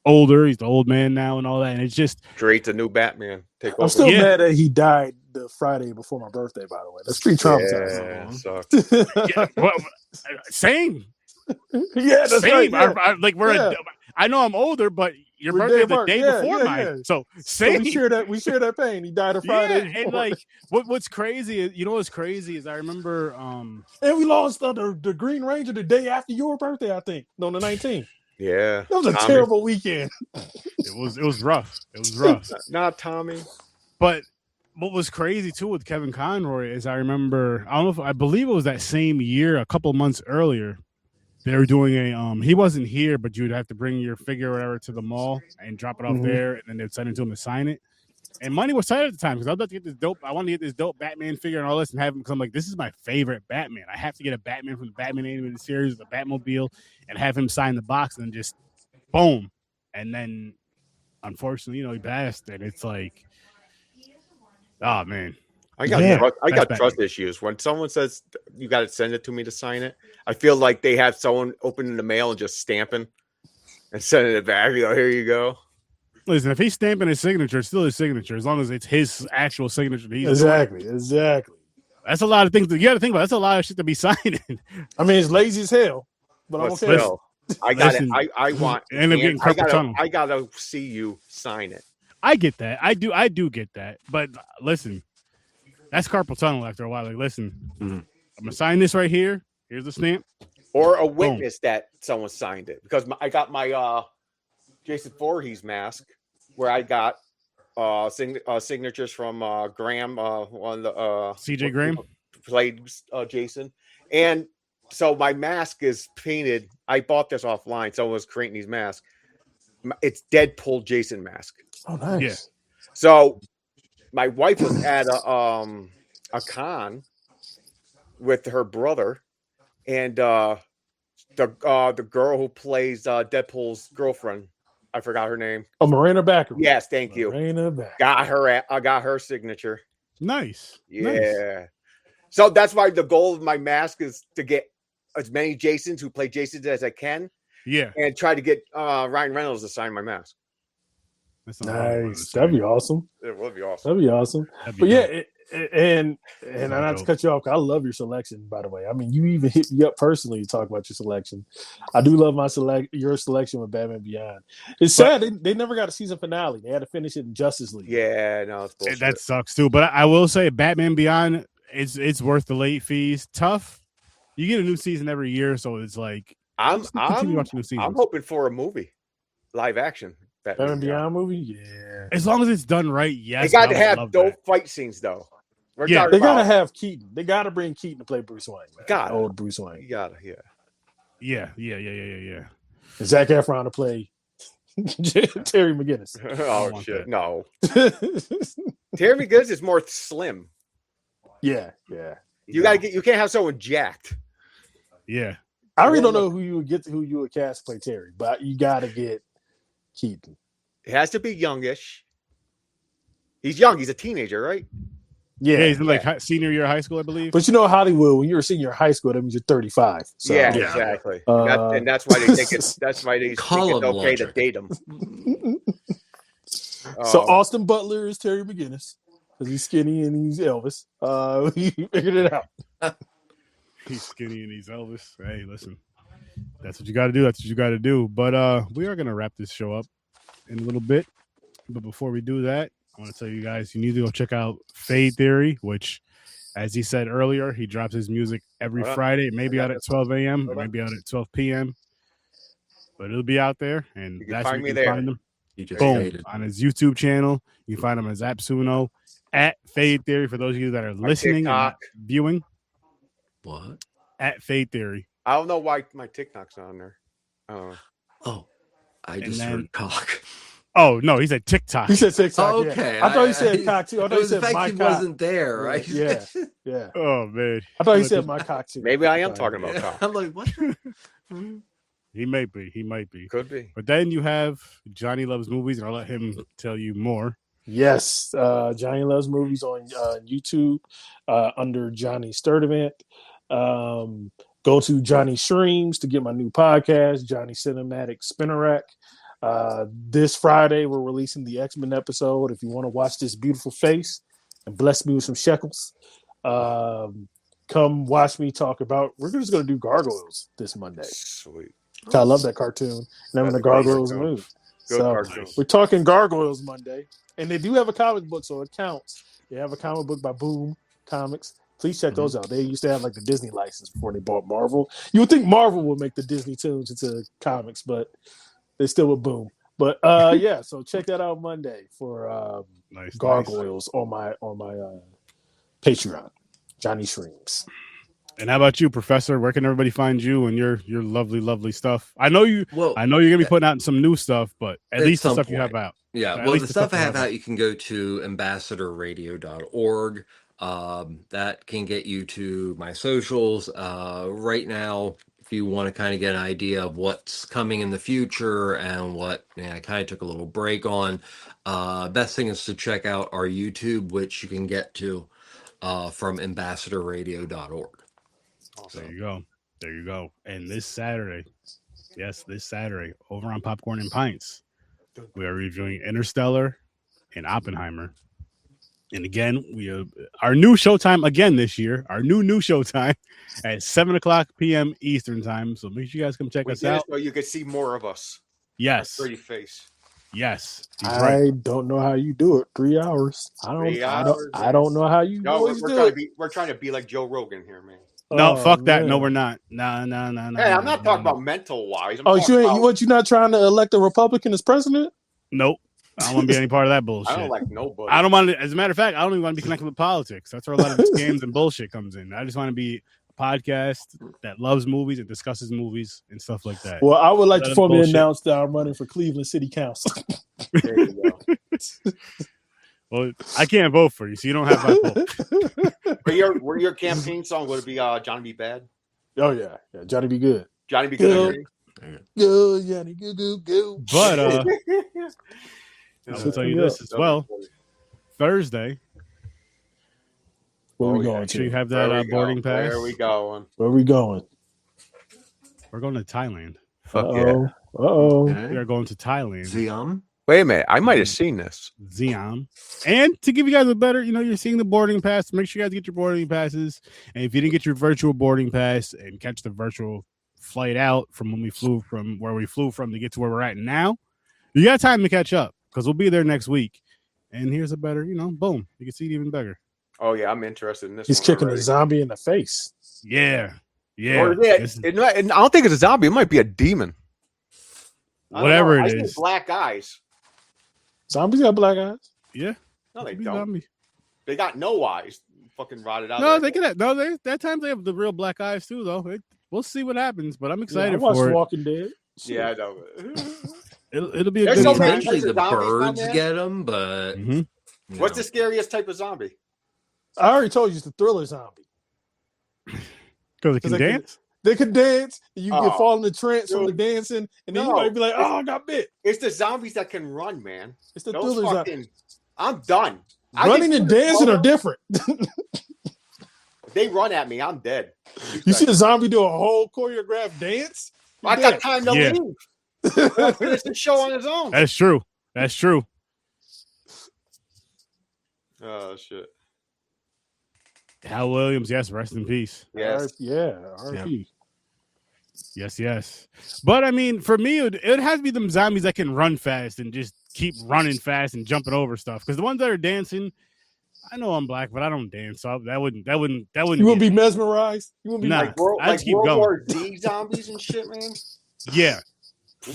older. He's the old man now and all that. And it's just great. The new Batman. I'm still mad that he died the Friday before my birthday, by the way. That's pretty traumatizing. Well, same. Yeah, that's same. Right. I know I'm older, but your birthday the day before mine. Yeah. So same. So we share that pain. He died a Friday. Yeah, and like what's crazy is what's crazy is I remember and we lost the Green Ranger the day after your birthday, I think. No, the 19th. Yeah. That was a terrible weekend. It was rough. It was rough. Not Tommy. But what was crazy too with Kevin Conroy is I remember I believe it was that same year, a couple months earlier. They were doing he wasn't here, but you'd have to bring your figure or whatever to the mall and drop it off there, and then they'd send it to him to sign it. And money was tight at the time because I was about to get this dope. I wanted to get this dope Batman figure and all this and have him because I'm like, this is my favorite Batman. I have to get a Batman from the Batman animated series, the Batmobile, and have him sign the box and just boom. And then unfortunately, he passed, and it's like, oh man. I got trust issues. When someone says you got to send it to me to sign it, I feel like they have someone opening the mail and just stamping and sending it back. You go, here you go. Listen, if he's stamping his signature, it's still his signature, as long as it's his actual signature. Exactly. That's a lot of things that you got to think about. That's a lot of shit to be signing. I mean, it's lazy as hell, but I'm okay. I got it. I want. And I'm getting carpal tunnel. I gotta see you sign it. I get that. I do get that. But listen. That's carpal tunnel after a while. Like, listen, I'm gonna sign this right here. Here's the stamp. Or a witness that someone signed it. Because I got my Jason Voorhees mask where I got signatures from Graham, on the CJ Graham played Jason. And so my mask is painted. I bought this offline. Someone was creating these masks. It's Deadpool Jason mask. Oh, nice. Yeah. So my wife was at a con with her brother, and the girl who plays Deadpool's girlfriend, I forgot her name. Oh, Marina Backer. Yes, thank you. Marina Backer. I got her signature. Nice. Yeah. Nice. So that's why the goal of my mask is to get as many Jasons who play Jasons as I can. Yeah. And try to get Ryan Reynolds to sign my mask. Nice. That'd be awesome. It would be awesome. But yeah, And not to cut you off, I love your selection, by the way. I mean, you even hit me up personally to talk about your selection. I do love your selection with Batman Beyond. It's sad they never got a season finale. They had to finish it in Justice League. Yeah, no, it's bullshit. That sucks too. But I will say, Batman Beyond, it's worth the late fees. Tough. You get a new season every year, so it's like I'm hoping for a movie, live action. Batman Beyond movie, yeah. As long as it's done right, yes. They got to have dope fight scenes, though. They gotta have Keaton. They gotta bring Keaton to play Bruce Wayne. Old Bruce Wayne. You gotta, yeah. And Zac Efron to play Terry McGinnis. Oh shit, no. Terry McGinnis is more slim. Yeah. You can't have someone jacked. Yeah. I really don't know who you would cast to play Terry, but you gotta get Keaton. It has to be youngish. He's young. He's a teenager, right? Yeah, he's in like senior year of high school, I believe. But you know, Hollywood, when you're a senior high school, that means you're 35. So. Yeah, exactly. And that's why they think it's okay to date him. So Austin Butler is Terry McGinnis because he's skinny and he's Elvis. He figured it out. He's skinny and he's Elvis. Hey, listen, that's what you got to do. That's what you got to do. But we are gonna wrap this show up in a little bit. But before we do that, I want to tell you guys, you need to go check out Fade Theory, which, as he said earlier, he drops his music every Friday. It may be out at 12 a.m. It may be out at 12 p.m. But it'll be out there, and that's where you can find him. Boom. On his YouTube channel. You can find him as Apsuno at Fade Theory for those of you that are listening and not viewing. What? At Fade Theory. I don't know why my TikTok's on there. I just heard cock. Oh, no, he said TikTok. He said TikTok. Oh, okay. Yeah. I thought he said cock too. I thought he said my cock. Wasn't there, right? Yeah. Oh, man. I thought he said my cock too. Maybe I am talking about cock. I'm like, what? He might be. Could be. But then you have Johnny Loves Movies, and I'll let him tell you more. Yes. Johnny Loves Movies on YouTube under Johnny Sturdivant. Go to Johnny Streams to get my new podcast, Johnny Cinematic Spinner Rack. This Friday, we're releasing the X-Men episode. If you want to watch this beautiful face and bless me with some shekels, come watch me talk about. We're just going to do Gargoyles this Monday. Sweet. I love that cartoon. And when the Gargoyles move. So we're talking Gargoyles Monday. And they do have a comic book, so it counts. They have a comic book by Boom Comics. Please check those out. They used to have like the Disney license before they bought Marvel. You would think Marvel would make the Disney tunes into comics, but they still would Boom. But so check that out Monday for Gargoyles on my Patreon, Johnny Streams. And how about you, Professor? Where can everybody find you and your lovely, lovely stuff? I know you're gonna be putting out some new stuff, but at least the stuff you have out. Yeah, well, the stuff I have out, you can go to ambassadorradio.org. That can get you to my socials. Right now, if you want to kind of get an idea of what's coming in the future and what I kind of took a little break on, best thing is to check out our YouTube, which you can get to from ambassadorradio.org. Awesome. There you go. And this Saturday, over on Popcorn and Pints, we are reviewing Interstellar and Oppenheimer. And again, our new showtime again this year, our new showtime at 7:00 p.m. Eastern time. So make sure you guys come check us out. So you can see more of us. Yes. Pretty face. Yes. I don't know how you do it. 3 hours. I don't know how you we're trying to be like Joe Rogan here, man. No, fuck that. No, we're not. No. Hey, I'm not talking about mental wise. You not trying to elect a Republican as president? Nope. I don't want to be any part of that bullshit. I don't like nobody. I don't want to. As a matter of fact, I don't even want to be connected with politics. That's where a lot of scams and bullshit comes in. I just want to be a podcast that loves movies and discusses movies and stuff like that. Well, I would like to formally announce that I'm running for Cleveland City Council. There you go. Well, I can't vote for you, so you don't have my vote. Where your campaign song would it be? Johnny Be Bad. Oh yeah, Johnny Be Good. Johnny Be Good. Go, Johnny, go. But I'll tell you this as well. Thursday. Where we going? So you have that boarding pass. Where we going? Where we going? We're going to Thailand. Fuck yeah. Uh-oh. We are going to Thailand. Siam? Wait a minute, I might have seen this. Xeon. And to give you guys a better, you're seeing the boarding pass. Make sure you guys get your boarding passes. And if you didn't get your virtual boarding pass and catch the virtual flight out from when we flew from where we flew from to get to where we're at now, you got time to catch up because we'll be there next week. And here's a better, boom, you can see it even better. Oh yeah, I'm interested in this. He's kicking a zombie in the face. Yeah. Or, I don't think it's a zombie. It might be a demon. Whatever it I is. see black eyes. Zombies got black eyes? Yeah. No, they don't. Zombie. They got no eyes. Fucking rotted out. No, they can. No, that times they have the real black eyes too, though. We'll see what happens, but I'm excited for it. Walking Dead. Yeah, I know. It'll be a There's good so time. many Eventually, the types of zombies, birds my man. get them, but What's the scariest type of zombie? I already told you it's the thriller zombie. Because it can dance? They can dance. And you can fall in the trance from the dancing, and then you might be like, "Oh, I got bit." It's the zombies that can run, man. It's the thriller zombie. I'm done. Running and dancing are different. If they run at me, I'm dead. You see a zombie do a whole choreographed dance? I got time to leave. Finish the show on his own. That's true. Oh shit. Hal Williams, yes, rest in peace. Yes. RP. Yes. But I mean, for me, it has to be them zombies that can run fast and just keep running fast and jumping over stuff. Because the ones that are dancing, I know I'm black, but I don't dance, so that wouldn't. You wouldn't be mesmerized. You wouldn't be like World War Z zombies and shit, man. Yeah.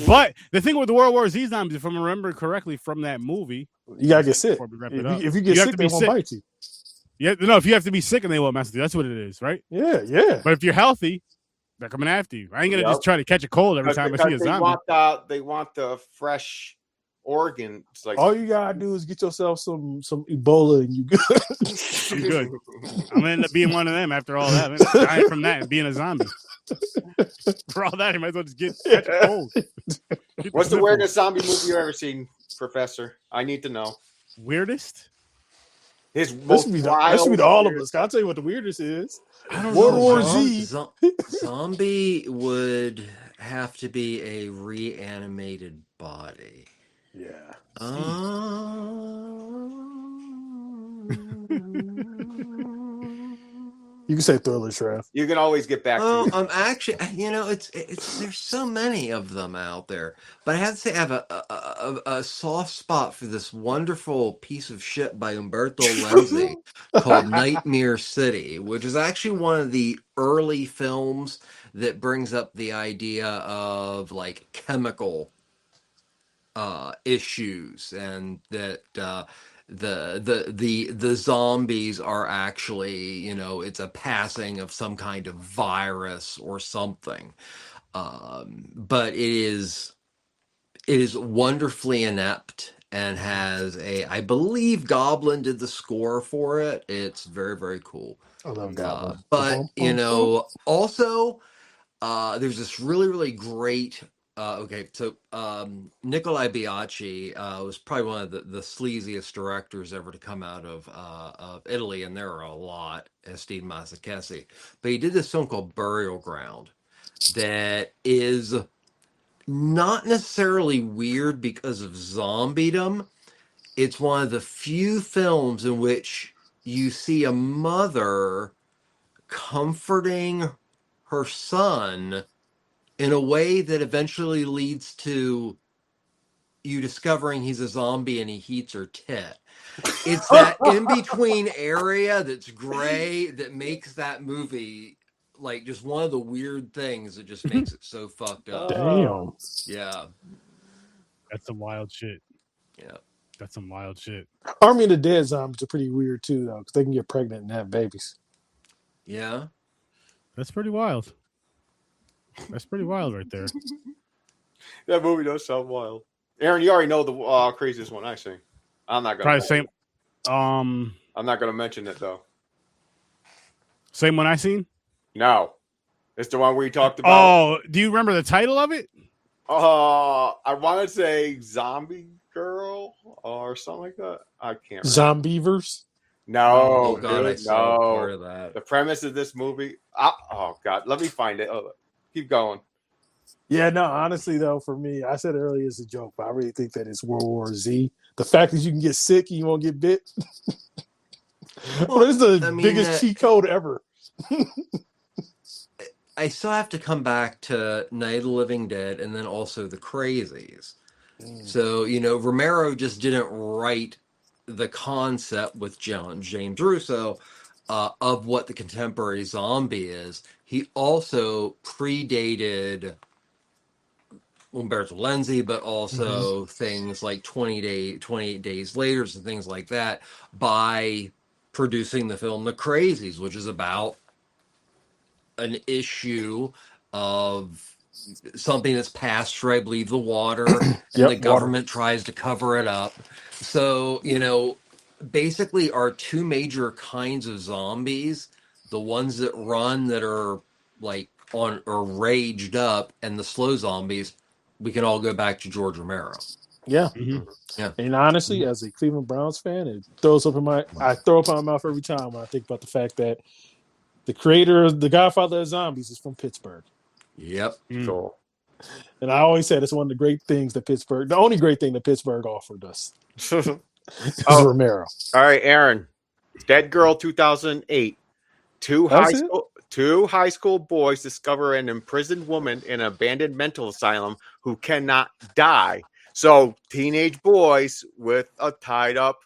But the thing with the World War Z zombies, if I remember correctly from that movie, you gotta get sick. If you get sick, they won't bite you. Yeah, no, if you have to be sick and they won't mess with you, that's what it is, right? Yeah. But if you're healthy, they're coming after you. I ain't gonna just try to catch a cold every time I see a zombie. They want the fresh organ. It's like all you gotta do is get yourself some Ebola and you good. You good. I'm gonna end up being one of them after all that. I'm dying from that and being a zombie. For all that, you might as well just catch a cold. What's the weirdest zombie movie you ever seen, Professor? I need to know. Weirdest? This should be all of us. I'll tell you what the weirdest is. World War Z. Zombie would have to be a reanimated body. Yeah. You can say thriller, Trev. You can always get back to I'm actually, it's there's so many of them out there, but I have to say I have a soft spot for this wonderful piece of shit by Umberto Lenzi called Nightmare City, which is actually one of the early films that brings up the idea of like chemical issues, and that the zombies are actually, it's a passing of some kind of virus or something. But it is wonderfully inept and has I believe Goblin did the score for it. It's very, very cool. I love Goblin. But also there's this really, really great Nikolai Biaggi was probably one of the sleaziest directors ever to come out of Italy, and there are a lot, as Steve Mazzacchesi. But he did this film called Burial Ground that is not necessarily weird because of zombiedom. It's one of the few films in which you see a mother comforting her son in a way that eventually leads to you discovering he's a zombie and he heats her tit. It's that in-between area that's gray that makes that movie like just one of the weird things that just makes it so fucked up. Damn. Yeah. That's some wild shit. Yeah. That's some wild shit. Army of the Dead zombies are pretty weird too, though, because they can get pregnant and have babies. Yeah. That's pretty wild. That's pretty wild right there. That movie does sound wild. Aaron, you already know the craziest one I sing. I'm not gonna probably same. I'm not gonna mention it though. Same one I seen? No, it's the one we talked about. Oh, do you remember the title of it? I want to say Zombie Girl or something like that. I can't. Zombievers. No, oh god, dude, I saw part of that. The premise of this movie. Oh god, let me find it. Oh, keep going. Yeah, no, honestly though, for me, I said earlier it's a joke, but I really think that it's World War Z. The fact that you can get sick and you won't get bit. Well, this is the biggest cheat code ever. I still have to come back to Night of the Living Dead and then also The Crazies. So, Romero just didn't write the concept with James Russo of what the contemporary zombie is. He also predated Umberto Lenzi, but also things like 28 Days Later and things like that by producing the film The Crazies, which is about an issue of something that's passed through, I believe, the water, and the government tries to cover it up. So, basically our two major kinds of zombies, the ones that run that are like on or raged up, and the slow zombies, we can all go back to George Romero. Yeah. Mm-hmm. Yeah. And honestly, as a Cleveland Browns fan, I throw up in my mouth every time when I think about the fact that the creator, the godfather of zombies, is from Pittsburgh. Yep. So, and I always said it's one of the great things that the only great thing that Pittsburgh offered us is Romero. All right, Aaron. Dead Girl 2008. Two high school boys discover an imprisoned woman in an abandoned mental asylum who cannot die. So teenage boys with a tied up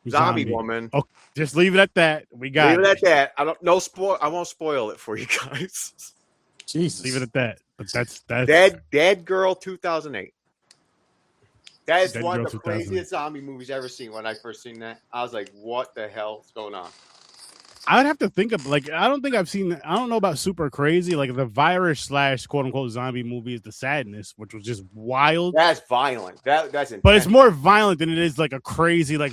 zombie woman. Oh, just leave it at that. We got leave it at that. I won't spoil it for you guys. Jesus. Leave it at that. But that's Dead Girl 2008. That is one of the craziest zombie movies I've ever seen. When I first seen that, I was like, what the hell is going on? I would have to think of I don't know about super crazy. Like the virus / quote unquote zombie movie is The Sadness, which was just wild. That's violent. That's intense. But it's more violent than it is like a crazy, like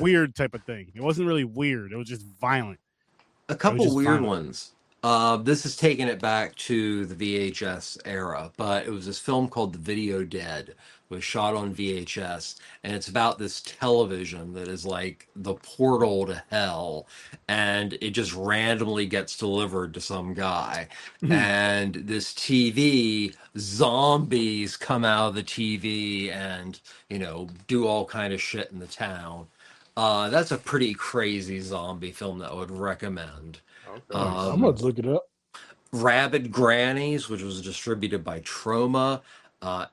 weird type of thing. It wasn't really weird. It was just violent. A couple weird ones. This is taking it back to the VHS era, but it was this film called The Video Dead. It was shot on VHS, and it's about this television that is like the portal to hell, and it just randomly gets delivered to some guy. And this TV, zombies come out of the TV and, do all kind of shit in the town. That's a pretty crazy zombie film that I would recommend. I'm going to look it up. Rabid Grannies, which was distributed by Troma,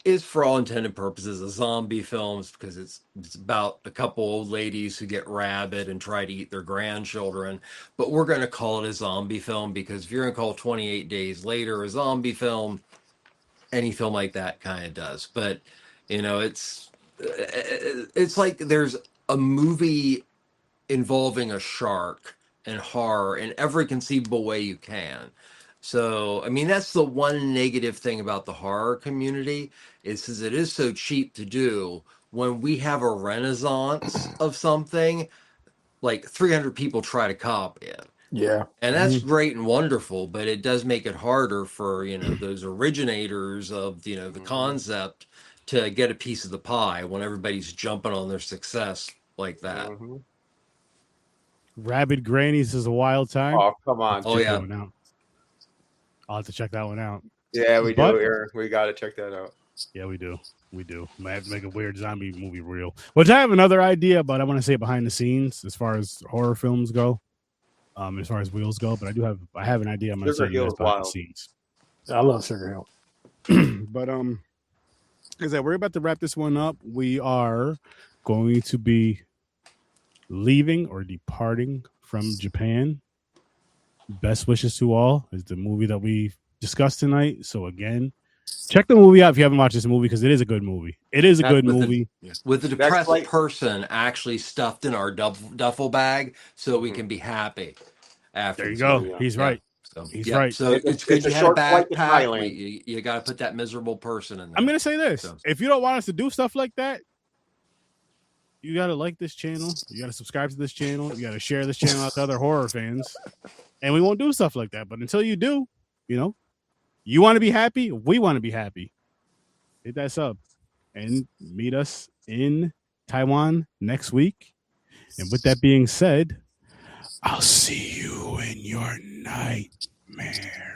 is for all intended purposes a zombie film because it's about a couple old ladies who get rabid and try to eat their grandchildren. But we're going to call it a zombie film because if you're going to call 28 Days Later a zombie film, any film like that kind of does. But, it's like there's a movie involving a shark and horror in every conceivable way you can. So, I mean, that's the one negative thing about the horror community is it is so cheap to do. When we have a renaissance of something, like 300 people try to copy it. Yeah. And that's great and wonderful, but it does make it harder for, those originators of, the concept to get a piece of the pie when everybody's jumping on their success like that. Rabid Grannies is a wild time. Oh, come on. Oh, yeah. I'll have to check that one out. Yeah, we do, Aaron. We got to check that out. Yeah, we do. Might have to make a weird zombie movie real. Which I have another idea, but I want to say behind the scenes as far as horror films go, as far as wheels go. But I have an idea. I'm going to say behind the scenes. I love Sugar Hill. But as I we're about to wrap this one up, we are going to be leaving or departing from Japan. Best wishes to all is the movie that we discussed tonight. So again, check the movie out if you haven't watched this movie because it is a good movie. It is a good movie. With the depressed person actually stuffed in our duffel bag so we can be happy. After there you go. He's right. So, He's right. So it's good you had a backpack. You got to put that miserable person in there. I'm going to say this. So. If you don't want us to do stuff like that, you got to like this channel. You got to subscribe to this channel. You got to share this channel out to other horror fans. And we won't do stuff like that. But until you do, you want to be happy. We want to be happy. Hit that sub and meet us in Taiwan next week. And with that being said, I'll see you in your nightmare.